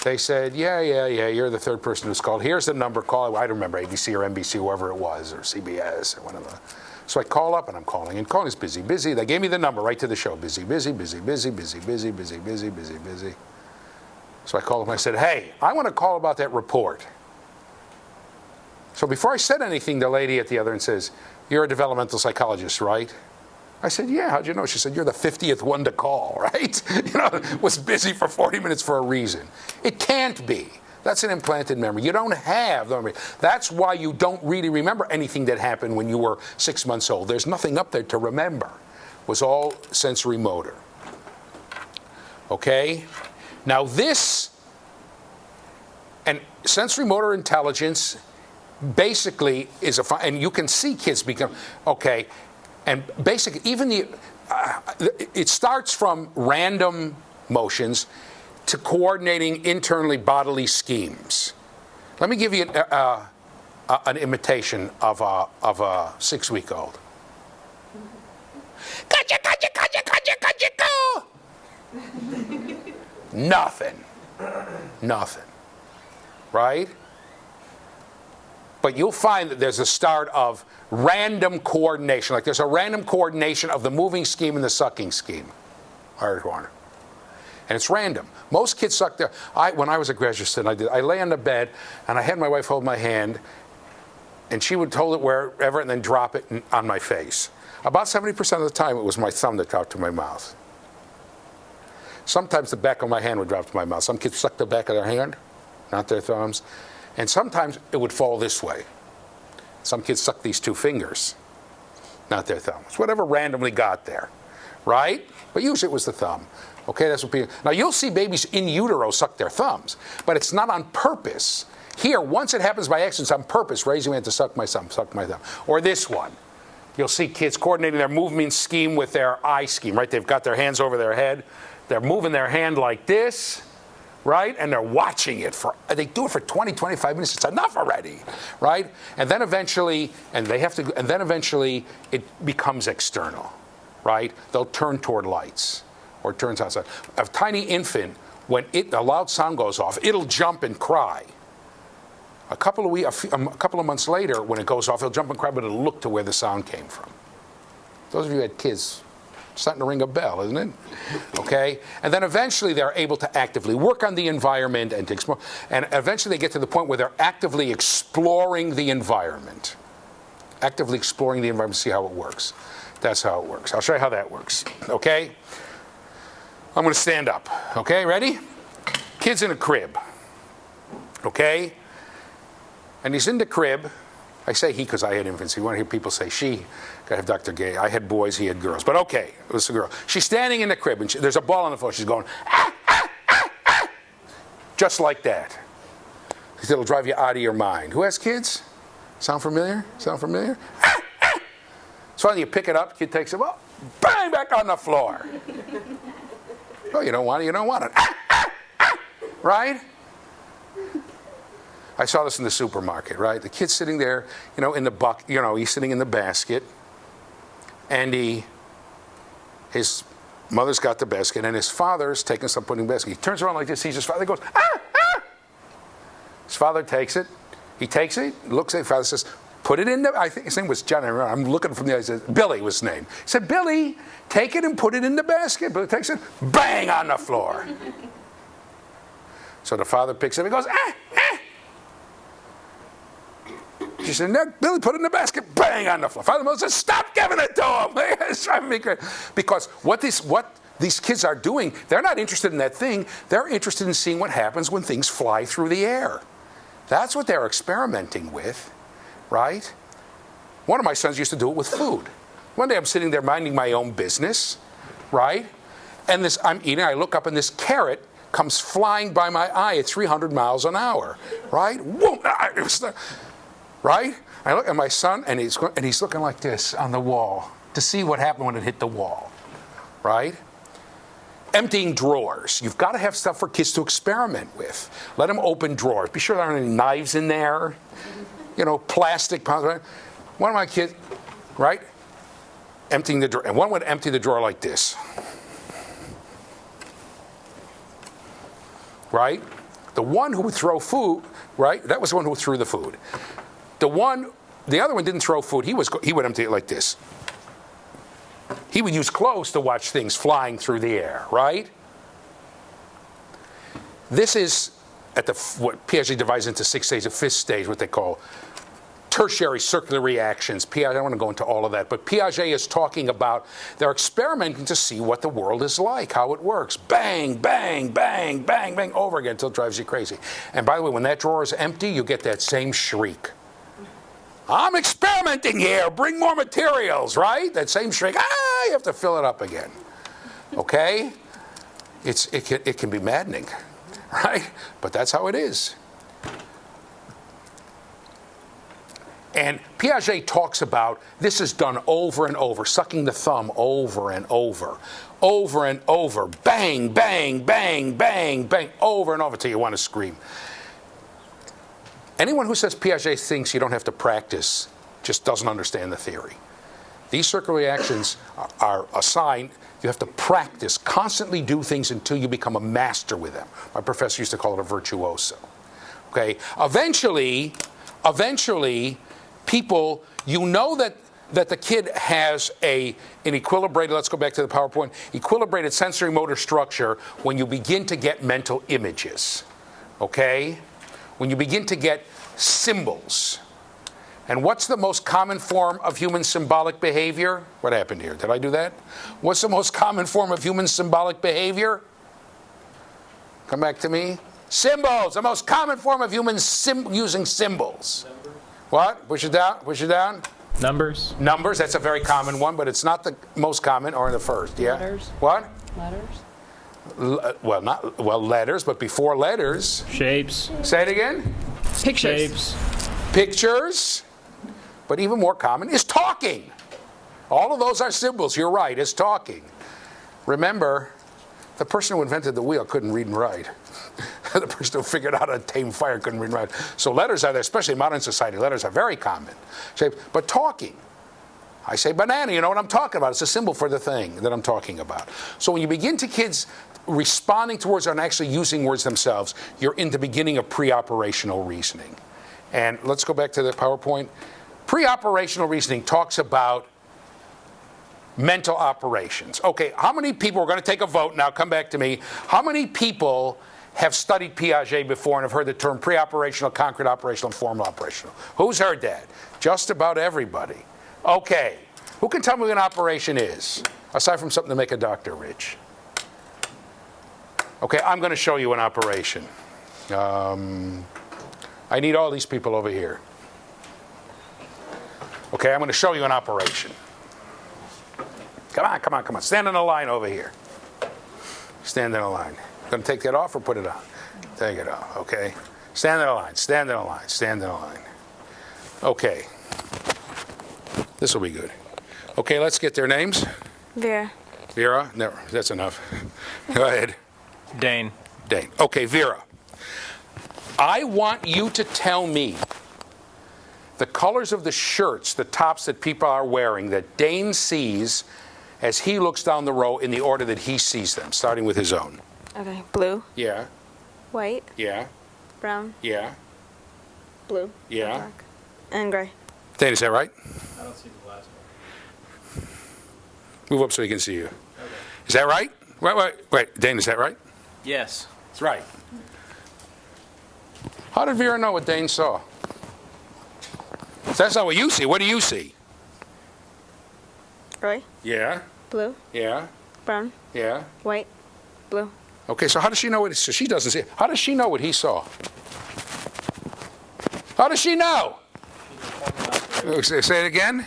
They said, yeah, you're the third person who's called. Here's the number, call. I don't remember, ABC or NBC, whoever it was, or CBS, or whatever. So I call up, and I'm calling, and calling is busy. They gave me the number right to the show. Busy. So I called them, I said, hey, I want to call about that report. So before I said anything, the lady at the other end says, you're a developmental psychologist, right? I said, yeah, how'd you know? She said, you're the 50th one to call, right? Was busy for 40 minutes for a reason. It can't be. That's an implanted memory. You don't have the memory. That's why you don't really remember anything that happened when you were 6 months old. There's nothing up there to remember. It was all sensorimotor. Okay? Now this, and sensorimotor intelligence basically is and you can see kids become, okay, and basically even it starts from random motions to coordinating internally bodily schemes. Let me give you an imitation of a 6-week-old. Nothing. Right? But you'll find that there's a start of random coordination. Like there's a random coordination of the moving scheme and the sucking scheme. Hardwired. And it's random. Most kids suck their... When I was a graduate student, I lay on the bed, and I had my wife hold my hand, and she would hold it wherever and then drop it on my face. About 70% of the time, it was my thumb that dropped to my mouth. Sometimes the back of my hand would drop to my mouth. Some kids suck the back of their hand, not their thumbs. And sometimes it would fall this way. Some kids suck these 2 fingers, not their thumbs. Whatever randomly got there, right? But usually it was the thumb. Okay, that's what people... Now, you'll see babies in utero suck their thumbs, but it's not on purpose. Here, once it happens by accident, it's on purpose. Raise your hand to suck my thumb, suck my thumb. Or this one. You'll see kids coordinating their movement scheme with their eye scheme, right? They've got their hands over their head. They're moving their hand like this, right? And they're watching it. They do it for 20, 25 minutes. It's enough already, right? And then eventually, it becomes external, right? They'll turn toward lights. Or it turns outside. A tiny infant, when a loud sound goes off, it'll jump and cry. A couple of months later, when it goes off, it'll jump and cry, but it'll look to where the sound came from. Those of you who had kids, it's starting to ring a bell, isn't it? Okay? And then eventually they're able to actively work on the environment and to explore. And eventually they get to the point where they're actively exploring the environment. Actively exploring the environment to see how it works. That's how it works. I'll show you how that works. Okay? I'm going to stand up. Okay, ready? Kid's in a crib. Okay? And he's in the crib. I say he because I had infancy. You want to hear people say she. Got to have Dr. Gay. I had boys, he had girls. But okay, it was a girl. She's standing in the crib, and there's a ball on the floor. She's going, ah, ah, ah, ah. Just like that. It'll drive you out of your mind. Who has kids? Sound familiar? Sound familiar? Ah, ah. So finally you pick it up, kid takes it, well, bang, back on the floor. Oh, you don't want it, you don't want it. Ah, ah, ah. Right? I saw this in the supermarket, right? The kid's sitting there, in the he's sitting in the basket, and his mother's got the basket, and his father's taking something in the basket. He turns around like this, sees his father, goes, ah, ah! His father takes it, He takes it, looks at it, father says, put it in the, I think his name was John, I'm looking from the other side, Billy was his name. He said, Billy, take it and put it in the basket. Billy takes it, bang, on the floor. So the father picks it up, he goes, ah, ah. She said, no, Billy, put it in the basket, bang, on the floor. Father Moses says, stop giving it to him. It's driving me crazy. Because what these kids are doing, they're not interested in that thing. They're interested in seeing what happens when things fly through the air. That's what they're experimenting with, right? One of my sons used to do it with food. One day I'm sitting there minding my own business, right? And I'm eating, I look up and this carrot comes flying by my eye at 300 miles an hour, right? Whoa, right? I look at my son and he's looking like this on the wall to see what happened when it hit the wall, right? Emptying drawers. You've got to have stuff for kids to experiment with. Let them open drawers. Be sure there aren't any knives in there. You know, plastic. One of my kids, right? Emptying the drawer. And one would empty the drawer like this. Right? The one who would throw food, right? That was the one who threw the food. The other one didn't throw food. He would empty it like this. He would use clothes to watch things flying through the air, right? This is what Piaget divides into 6 stages. The 5th stage, what they call tertiary circular reactions. I don't want to go into all of that, but Piaget is talking about they're experimenting to see what the world is like, how it works. Bang, bang, bang, bang, bang, over again until it drives you crazy. And by the way, when that drawer is empty, you get that same shriek. I'm experimenting here. Bring more materials, right? That same shriek. Ah, you have to fill it up again. Okay? It can be maddening, right? But that's how it is. And Piaget talks about this is done over and over, sucking the thumb over and over, over and over, bang, bang, bang, bang, bang, over and over till you want to scream. Anyone who says Piaget thinks you don't have to practice just doesn't understand the theory. These circular reactions are a sign you have to practice, constantly do things until you become a master with them. My professor used to call it a virtuoso. Okay? Eventually, people, you know that the kid has an equilibrated, let's go back to the PowerPoint, equilibrated sensorimotor structure when you begin to get mental images. Okay? When you begin to get symbols. And what's the most common form of human symbolic behavior? What happened here? Did I do that? What's the most common form of human symbolic behavior? Come back to me. Symbols. The most common form of humans using symbols. Numbers. What? Push it down. Push it down. Numbers. Numbers. That's a very common one, but it's not the most common or the first. Yeah. Letters. What? Letters. Well, letters, but before letters. Shapes. Say it again. Pictures. Shapes. Pictures. But even more common is talking. All of those are symbols. You're right. It's talking. Remember, the person who invented the wheel couldn't read and write. The person who figured out how to tame fire couldn't read and write. So letters are there, especially in modern society. Letters are very common. But talking. I say banana, you know what I'm talking about. It's a symbol for the thing that I'm talking about. So when you begin to kids responding to words and actually using words themselves, you're in the beginning of pre-operational reasoning. And let's go back to the PowerPoint. Pre-operational reasoning talks about mental operations. Okay, how many people, we're going to take a vote now, come back to me. How many people have studied Piaget before and have heard the term pre-operational, concrete operational, and formal operational? Who's heard that? Just about everybody. Okay, who can tell me what an operation is, aside from something to make a doctor rich? Okay, I'm going to show you an operation. I need all these people over here. Okay, I'm going to show you an operation. Come on, come on, come on. Stand in a line over here. Stand in a line. Going to take that off or put it on? Take it off, okay. Stand in a line, stand in a line, stand in a line. Okay. This will be good. Okay, let's get their names. Vera. Vera? No, that's enough. Go ahead. Dane. Dane. Okay, Vera. I want you to tell me the colors of the shirts, the tops that people are wearing, that Dane sees as he looks down the row in the order that he sees them, starting with his own. Okay. Blue. Yeah. White. Yeah. Brown. Yeah. Blue. Yeah. Black. And gray. Dane, is that right? I don't see the last one. Move up so he can see you. Is that right? Wait. Dane, is that right? Yes. That's right. How did Vera know what Dane saw? That's not what you see. What do you see? Gray. Yeah. Blue. Yeah. Brown. Yeah. White. Blue. Okay, so how does she know what? So she doesn't see it. How does she know what he saw? How does she know? Say it again.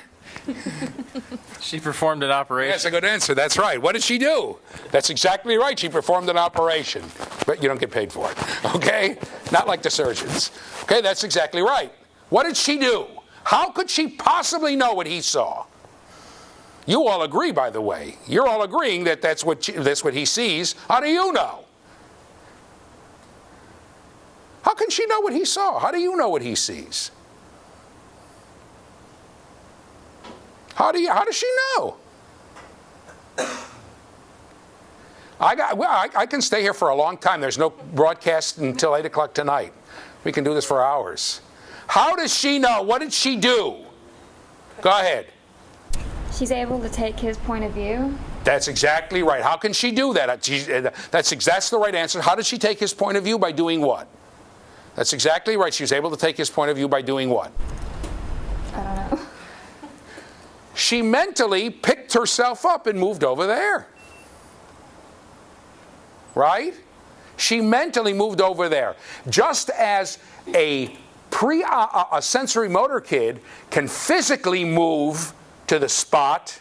She performed an operation. That's a good answer. That's right. What did she do? That's exactly right. She performed an operation, but you don't get paid for it. Okay? Not like the surgeons. Okay, that's exactly right. What did she do? How could she possibly know what he saw? You all agree, by the way. You're all agreeing that that's what he sees. How do you know? How can she know what he saw? How do you know what he sees? How does she know? I can stay here for a long time. There's no broadcast until 8 o'clock tonight. We can do this for hours. How does she know? What did she do? Go ahead. She's able to take his point of view. That's exactly right. How can she do that? That's the right answer. How did she take his point of view? By doing what? That's exactly right. She was able to take his point of view by doing what? I don't know. She mentally picked herself up and moved over there. Right? She mentally moved over there. Just as a sensorimotor kid can physically move to the spot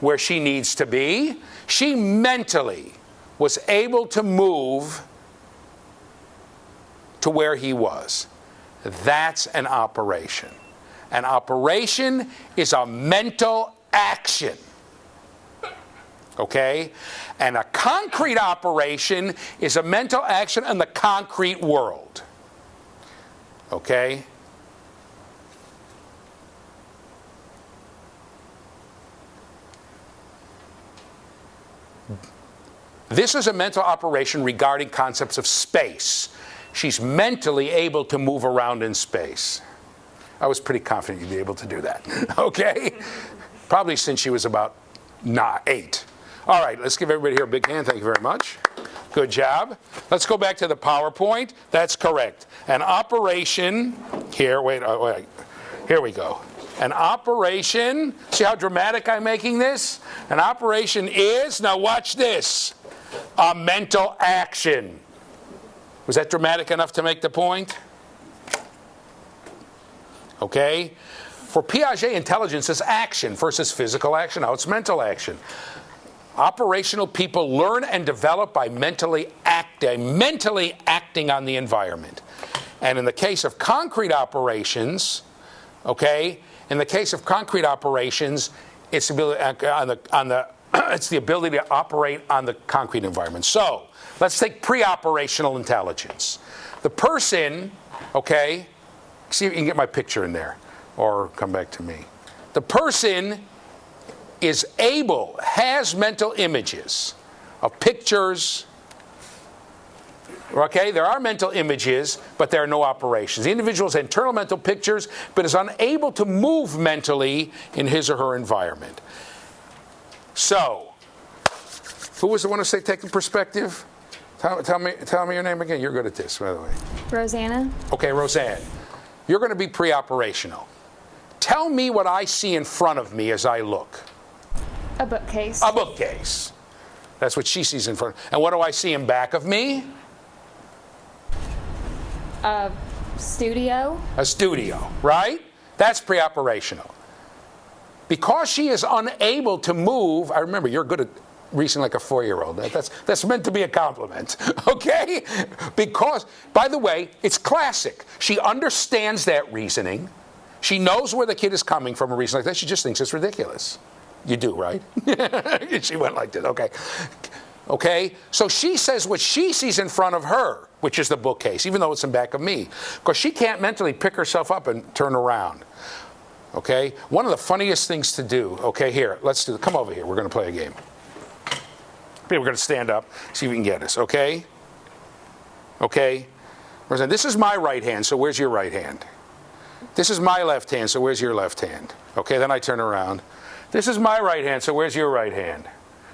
where she needs to be, she mentally was able to move to where he was. That's an operation. An operation is a mental action. Okay? And a concrete operation is a mental action in the concrete world. Okay? This is a mental operation regarding concepts of space. She's mentally able to move around in space. I was pretty confident you'd be able to do that. Okay? Probably since she was about 8. All right, let's give everybody here a big hand. Thank you very much. Good job. Let's go back to the PowerPoint. That's correct. An operation, here we go. An operation, see how dramatic I'm making this? An operation is, now watch this, a mental action. Was that dramatic enough to make the point? Okay? For Piaget, intelligence is action versus physical action. Now it's mental action. Operational people learn and develop by mentally acting on the environment. And in the case of concrete operations, okay, it's the ability to operate on the concrete environment. So let's take pre-operational intelligence. The person, okay, see if you can get my picture in there, or come back to me. The person has mental images of pictures. Okay, there are mental images, but there are no operations. The individual has internal mental pictures, but is unable to move mentally in his or her environment. So, who was the one who said taking perspective? Tell me your name again. You're good at this, by the way. Rosanna? Okay, Roseanne. You're going to be pre-operational. Tell me what I see in front of me as I look. A bookcase. A bookcase. That's what she sees in front. And what do I see in back of me? A studio. A studio, right? That's pre-operational. Because she is unable to move, I remember you're good at reasoning like a 4-year-old. That's meant to be a compliment, okay? Because, by the way, it's classic. She understands that reasoning. She knows where the kid is coming from a reason like that. She just thinks it's ridiculous. You do, right? She went like this, okay. Okay, so she says what she sees in front of her, which is the bookcase, even though it's in back of me, because she can't mentally pick herself up and turn around. Okay, one of the funniest things to do. Okay, here, come over here. We're going to play a game. We're going to stand up, see if we can get us. Okay. Okay, This is my right hand, so where's your right hand? This is my left hand, so where's your left hand? Okay, then I turn around. This is my right hand, so where's your right hand?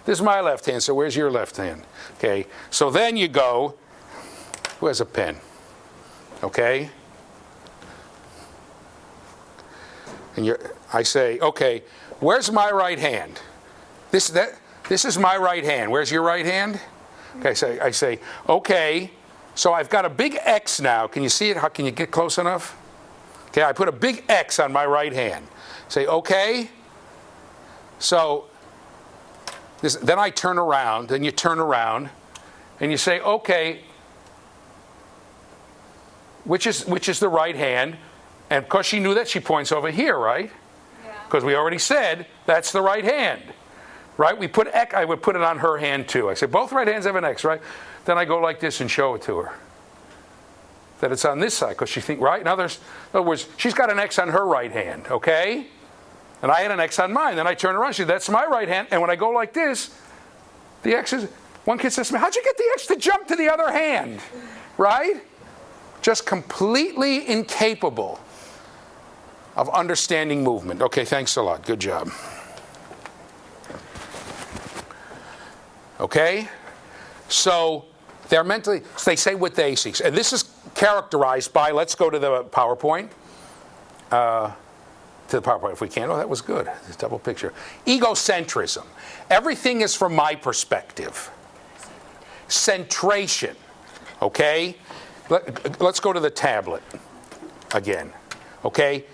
This is my left hand, so where's your left hand? Okay, so then you go, who has a pen? Okay? And I say, okay, where's my right hand? This is my right hand. Where's your right hand? Okay, I say, okay, so I've got a big X now. Can you see it? Can you get close enough? Okay, I put a big X on my right hand. Say, okay. So then I turn around, then you turn around, and you say, okay, which is the right hand? And because she knew that, she points over here, right? Because we already said that's the right hand, right? I would put it on her hand too. I say both right hands have an X, right? Then I go like this and show it to her that it's on this side, because she thinks, right? In other words, she's got an X on her right hand, okay? And I had an X on mine. Then I turn around, she says, that's my right hand. And when I go like this, the X is, one kid says to me, how'd you get the X to jump to the other hand, right? Just completely incapable of understanding movement. Okay, thanks a lot. Good job. Okay? So they're mentally, they say what they see. And this is characterized by, let's go to the PowerPoint. To the PowerPoint if we can. Oh, that was good. This double picture. Egocentrism. Everything is from my perspective. Centration. Okay? Let's go to the tablet again. Okay?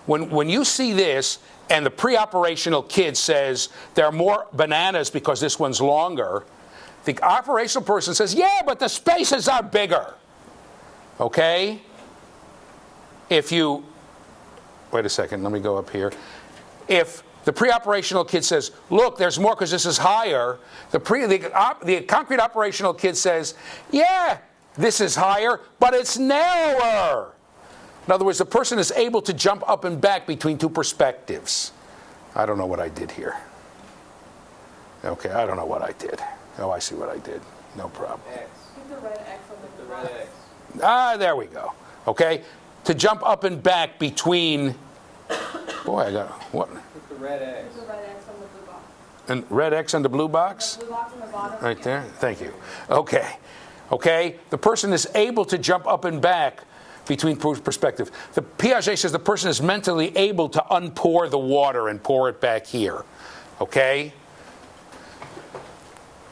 When you see this and the pre-operational kid says there are more bananas because this one's longer, the operational person says, yeah, but the spaces are bigger. Okay? If you, wait a second, let me go up here. If the pre-operational kid says, look, there's more because this is higher, the concrete operational kid says, yeah, this is higher, but it's narrower. In other words, the person is able to jump up and back between two perspectives. I don't know what I did here. Okay, I don't know what I did. Oh, I see what I did. No problem. Hit the red X on the red X. Ah, there we go. Okay, to jump up and back between. Boy, I got what? Hit the red X. Hit the red X on the blue box. And red X on the blue box? The blue box on the bottom. Right there. Thank you. Okay. Okay. The person is able to jump up and back between perspectives. The Piaget says the person is mentally able to unpour the water and pour it back here. Okay?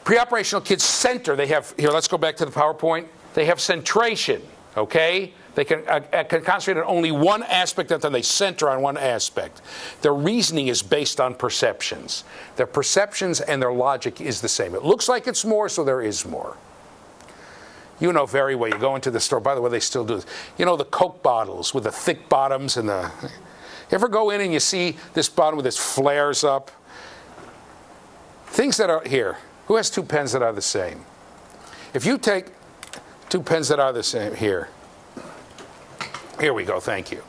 Pre-operational kids center. They have, here, let's go back to the PowerPoint. They have centration. Okay? They can concentrate on only one aspect and then they center on one aspect. Their reasoning is based on perceptions. Their perceptions and their logic is the same. It looks like it's more, so there is more. You know very well. You go into the store. By the way, they still do this. You know the Coke bottles with the thick bottoms and the. You ever go in and you see this bottom with its flares up? Things that are here. Who has two pens that are the same? If you take two pens that are the same here. Here we go. Thank you.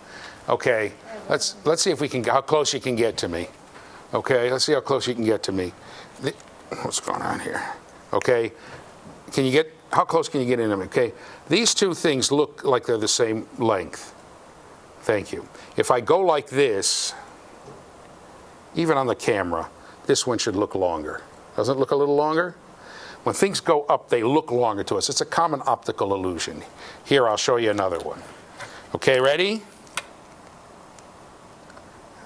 Okay. Let's see if we can. How close you can get to me. Okay. Let's see how close you can get to me. What's going on here? Okay. Can you get? How close can you get into them? Okay, these two things look like they're the same length. Thank you. If I go like this, even on the camera, this one should look longer. Doesn't it look a little longer? When things go up, they look longer to us. It's a common optical illusion. Here, I'll show you another one. Okay, ready?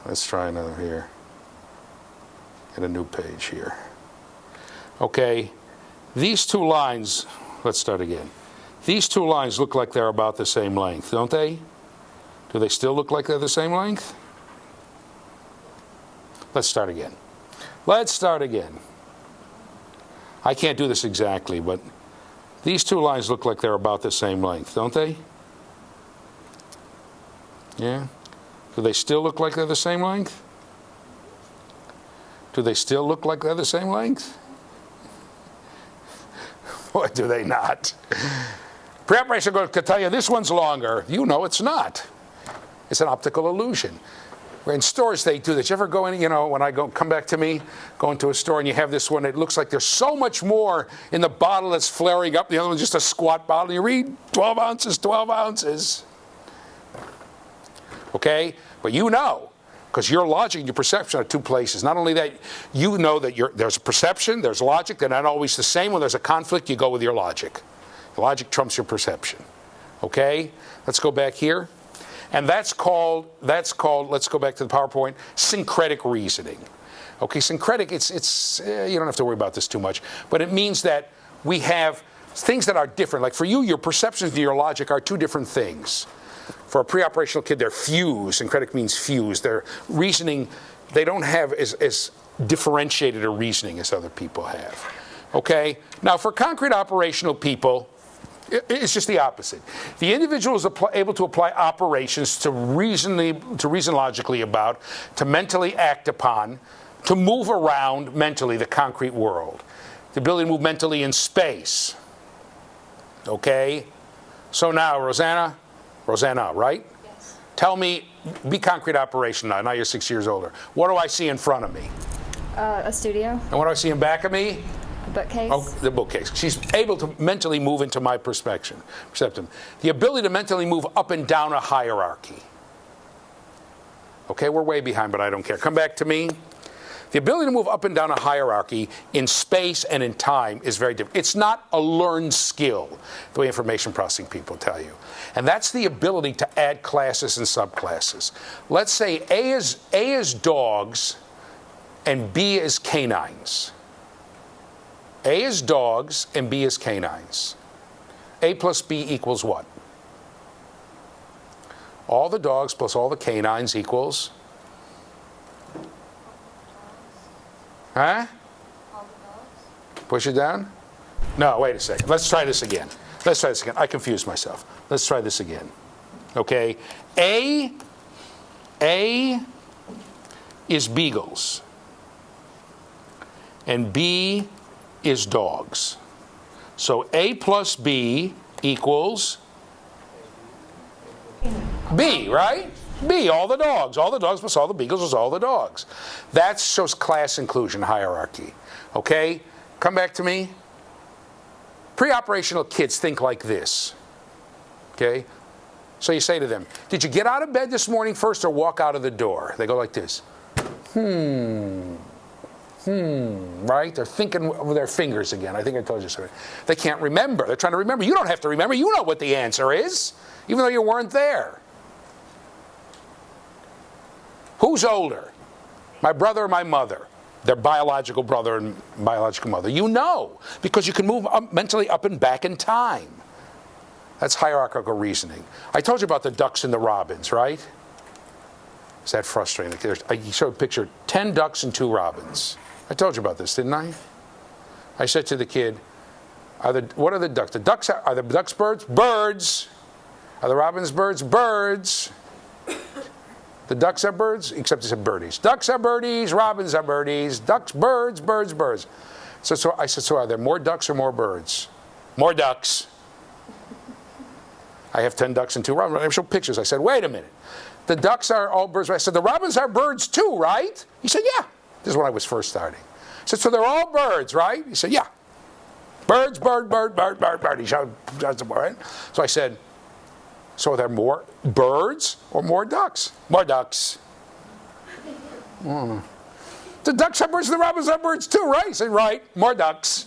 Let's try another here. Get a new page here. Okay, these two lines. Let's start again. These two lines look like they're about the same length, don't they? Do they still look like they're the same length? Let's start again. Let's start again. I can't do this exactly, but these two lines look like they're about the same length, don't they? Yeah? Do they still look like they're the same length? Do they still look like they're the same length? Boy, do they not. Pre-operation could tell you this one's longer. You know it's not. It's an optical illusion. In stores, they do this. You ever go in, when I come back to me, go into a store and you have this one, it looks like there's so much more in the bottle that's flaring up. The other one's just a squat bottle. And you read 12 ounces, 12 ounces. Okay? But because your logic and your perception are two places. Not only that, you know that there's a perception, there's logic. They're not always the same. When there's a conflict, you go with your logic. Logic trumps your perception. Okay? Let's go back here. And that's called, let's go back to the PowerPoint, syncretic reasoning. Okay, syncretic, it's you don't have to worry about this too much, but it means that we have things that are different. Like for you, your perceptions and your logic are two different things. For a pre-operational kid, they're fused. Syncretic means fused. Their reasoning, they don't have as differentiated a reasoning as other people have. Okay? Now, for concrete operational people, it's just the opposite. The individual is able to apply operations to reason logically about, to mentally act upon, to move around mentally the concrete world. The ability to move mentally in space. Okay? So now, Rosanna, right? Yes. Tell me, be concrete operation now. Now you're 6 years older. What do I see in front of me? A studio. And what do I see in back of me? A bookcase. Oh, the bookcase. She's able to mentally move into my perception. The ability to mentally move up and down a hierarchy. Okay, we're way behind, but I don't care. Come back to me. The ability to move up and down a hierarchy in space and in time is very different. It's not a learned skill, the way information processing people tell you. And that's the ability to add classes and subclasses. Let's say A is dogs and B is canines. A is dogs and B is canines. A plus B equals what? All the dogs plus all the canines equals? Huh? Push it down? No, wait a second. Let's try this again. I confused myself. Let's try this again. Okay. A is beagles. And B is dogs. So A plus B equals B, right? B, all the dogs. All the dogs plus all the beagles is all the dogs. That shows class inclusion hierarchy. Okay? Come back to me. Pre-operational kids think like this. Okay? So you say to them, did you get out of bed this morning first or walk out of the door? They go like this. Right? They're thinking with their fingers again. I think I told you so. They can't remember. They're trying to remember. You don't have to remember. You know what the answer is, even though you weren't there. Who's older? My brother or my mother? Their biological brother and biological mother. You know, because you can move mentally up and back in time. That's hierarchical reasoning. I told you about the ducks and the robins, right? Is that frustrating? You showed a picture, 10 ducks and 2 robins. I told you about this, didn't I? I said to the kid, what are the ducks? Are the ducks birds? Birds. Are the robins birds? Birds. The ducks are birds, except he said birdies. Ducks are birdies, robins are birdies, ducks, birds, birds, birds. So I said, so are there more ducks or more birds? More ducks. I have 10 ducks and 2 robins. I showed pictures. I said, wait a minute. The ducks are all birds. I said, the robins are birds too, right? He said, yeah. This is when I was first starting. I said, so they're all birds, right? He said, yeah. Birds, bird, bird, bird, bird, bird. He shouted, right? So I said, so are there more birds or more ducks? More ducks. The ducks are birds and the robins are birds too, right? He said, right. More ducks.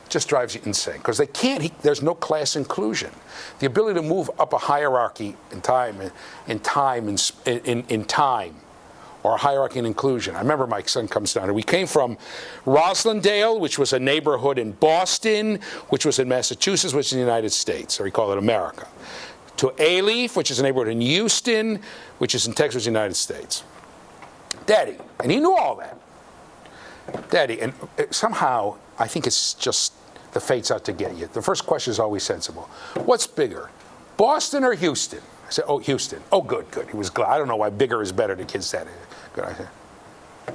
Just drives you insane because they can't. There's no class inclusion. The ability to move up a hierarchy in time, or a hierarchy in inclusion. I remember my son comes down, and we came from Roslindale, which was a neighborhood in Boston, which was in Massachusetts, which is in the United States, or we call it America, to Alief, which is a neighborhood in Houston, which is in Texas, United States. Daddy, and he knew all that. Daddy, and somehow I think it's just the fate's out to get you. The first question is always sensible. What's bigger, Boston or Houston? I said, oh, Houston. Oh, good. He was glad. I don't know why bigger is better to kids that. Good. I said,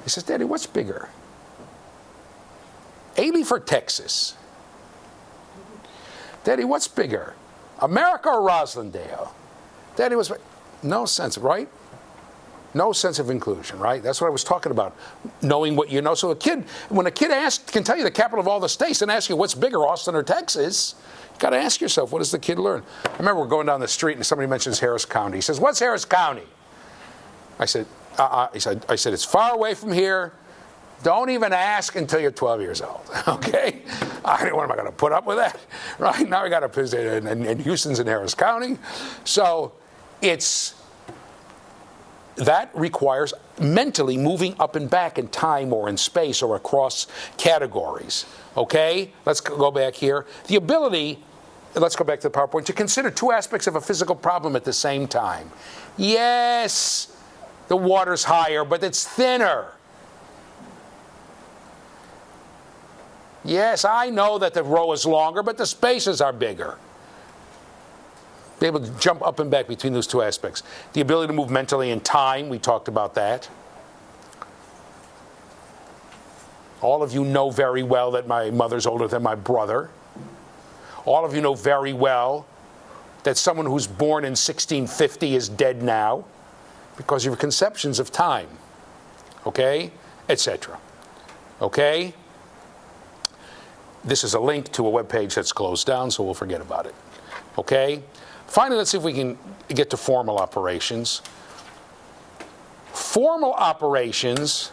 he says, Daddy, what's bigger, Alief or Texas? Daddy, what's bigger, America or Roslindale? Daddy, No sense, right? No sense of inclusion, right? That's what I was talking about. Knowing what you know. So when a kid can tell you the capital of all the states and ask you what's bigger, Austin or Texas, you got to ask yourself, what does the kid learn? I remember we're going down the street and somebody mentions Harris County. He says, what's Harris County? I said, it's far away from here. Don't even ask until you're 12 years old, okay? What am I going to put up with that? Right? Now we got to visit, and Houston's in Harris County. So that requires mentally moving up and back in time or in space or across categories, okay? Let's go back here. The ability, let's go back to the PowerPoint, to consider two aspects of a physical problem at the same time. Yes, the water's higher, but it's thinner. Yes, I know that the row is longer, but the spaces are bigger. Be able to jump up and back between those two aspects. The ability to move mentally in time, we talked about that. All of you know very well that my mother's older than my brother. All of you know very well that someone who's born in 1650 is dead now because of your conceptions of time, okay, etc. Okay? This is a link to a web page that's closed down, so we'll forget about it. Okay? Finally, let's see if we can get to formal operations. Formal operations,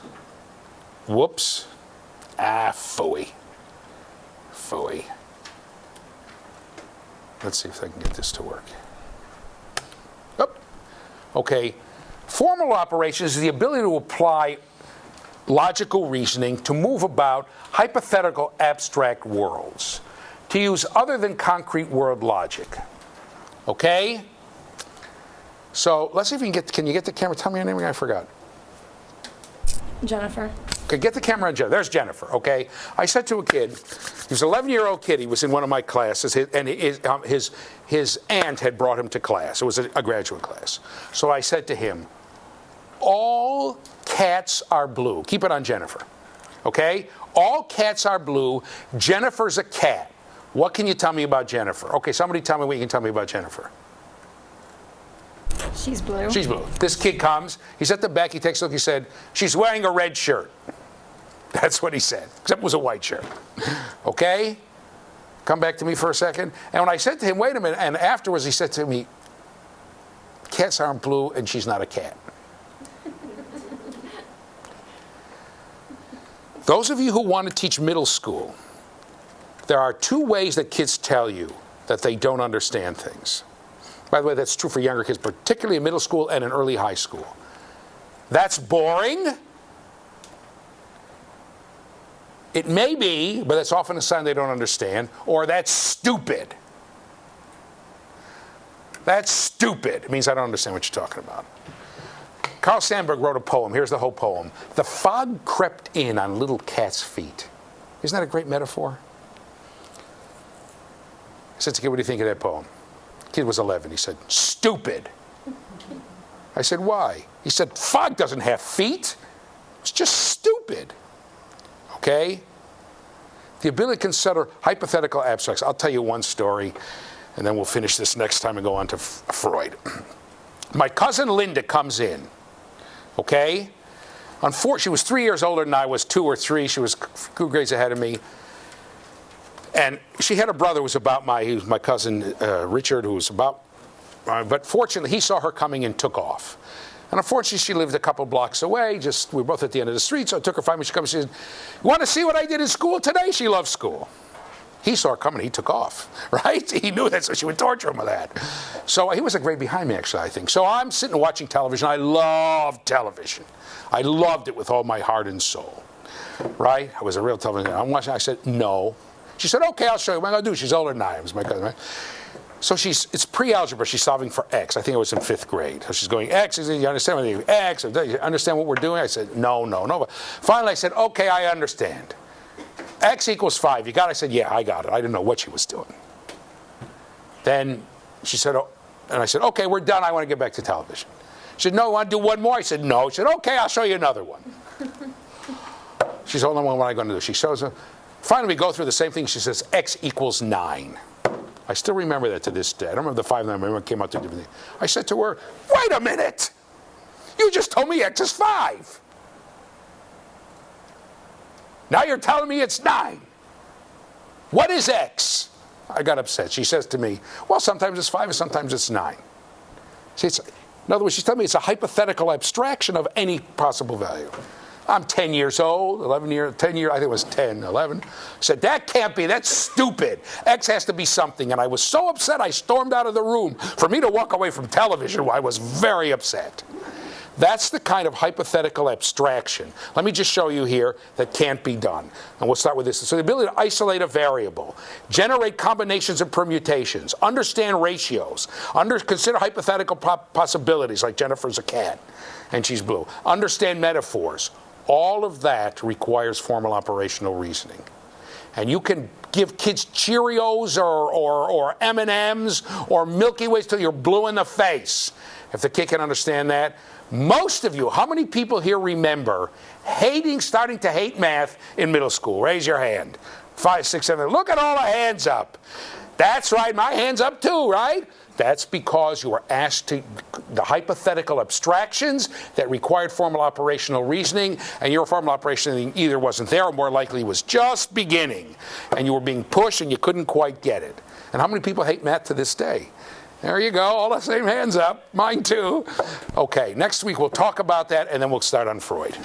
whoops, phooey. Phooey. Let's see if I can get this to work. Oh, okay. Formal operations is the ability to apply logical reasoning to move about hypothetical abstract worlds, to use other than concrete world logic. Okay? So let's see if we can you get the camera? Tell me your name again, I forgot. Jennifer. Okay, get the camera on Jennifer. There's Jennifer, okay? I said to a kid, he was an 11-year-old kid, he was in one of my classes, and his aunt had brought him to class. It was a graduate class. So I said to him, all cats are blue. Keep it on Jennifer, okay? All cats are blue. Jennifer's a cat. What can you tell me about Jennifer? Okay, somebody tell me what you can tell me about Jennifer. She's blue. She's blue. This kid comes, he's at the back, he takes a look, he said, she's wearing a red shirt. That's what he said, except it was a white shirt. Okay? Come back to me for a second. And when I said to him, wait a minute, and afterwards he said to me, cats aren't blue and she's not a cat. Those of you who want to teach middle school, there are two ways that kids tell you that they don't understand things. By the way, that's true for younger kids, particularly in middle school and in early high school. That's boring. It may be, but that's often a sign they don't understand. Or that's stupid. That's stupid. It means I don't understand what you're talking about. Carl Sandburg wrote a poem. Here's the whole poem. The fog crept in on little cat's feet. Isn't that a great metaphor? I said to the kid, what do you think of that poem? The kid was 11. He said, stupid. I said, why? He said, fog doesn't have feet. It's just stupid. Okay? The ability to consider hypothetical abstracts. I'll tell you one story, and then we'll finish this next time and go on to Freud. My cousin Linda comes in. Okay? Unfortunately, she was 3 years older than I was, 2 or 3. She was 2 grades ahead of me. And she had a brother who was about he was my cousin Richard, who was about, but fortunately he saw her coming and took off. And unfortunately she lived a couple blocks away, we were both at the end of the street, so it took her 5 minutes to come. She said, you want to see what I did in school today? She loved school. He saw her coming, he took off, right? He knew that, so she would torture him with that. So he was a grade behind me, actually, I think. So I'm sitting watching television. I love television. I loved it with all my heart and soul, right? I was a real television. I'm watching, I said, no. She said, okay, I'll show you what I'm going to do. She's older than I am. It was my cousin, right? So it's pre-algebra. She's solving for X. I think it was in 5th grade. So she's going, X, you understand what you X? You understand what we're doing? I said, no. Finally, I said, okay, I understand. X equals 5. You got it? I said, yeah, I got it. I didn't know what she was doing. Then she said, oh, and I said, okay, we're done. I want to get back to television. She said, no, you want to do one more? I said, no. She said, okay, I'll show you another one. She said, hold on, what am I going to do? She shows her. Finally, we go through the same thing. She says, X equals 9. I I still remember that to this day. I don't remember the 5 and 9. I remember it came out to different things. I said to her, wait a minute. You just told me X is 5. Now you're telling me it's 9. What is X? I got upset. She says to me, well, sometimes it's 5 and sometimes it's 9. See, in other words, she's telling me it's a hypothetical abstraction of any possible value. I'm 10 years old, 10 years, I think it was 10, 11. I said, that can't be, that's stupid. X has to be something. And I was so upset I stormed out of the room. For me to walk away from television, I was very upset. That's the kind of hypothetical abstraction. Let me just show you here that can't be done. And we'll start with this. So the ability to isolate a variable, generate combinations and permutations, understand ratios, consider hypothetical possibilities, like Jennifer's a cat and she's blue, understand metaphors. All of that requires formal operational reasoning. And you can give kids Cheerios or M&Ms or Milky Ways till you're blue in the face. If the kid can understand that. Most of you, how many people here remember starting to hate math in middle school? Raise your hand. 5, 6, 7. Look at all the hands up. That's right, my hand's up too, right? That's because you were asked to the hypothetical abstractions that required formal operational reasoning, and your formal operational reasoning either wasn't there or more likely was just beginning, and you were being pushed and you couldn't quite get it. And how many people hate math to this day? There you go, all the same hands up. Mine too. Okay, next week we'll talk about that, and then we'll start on Freud.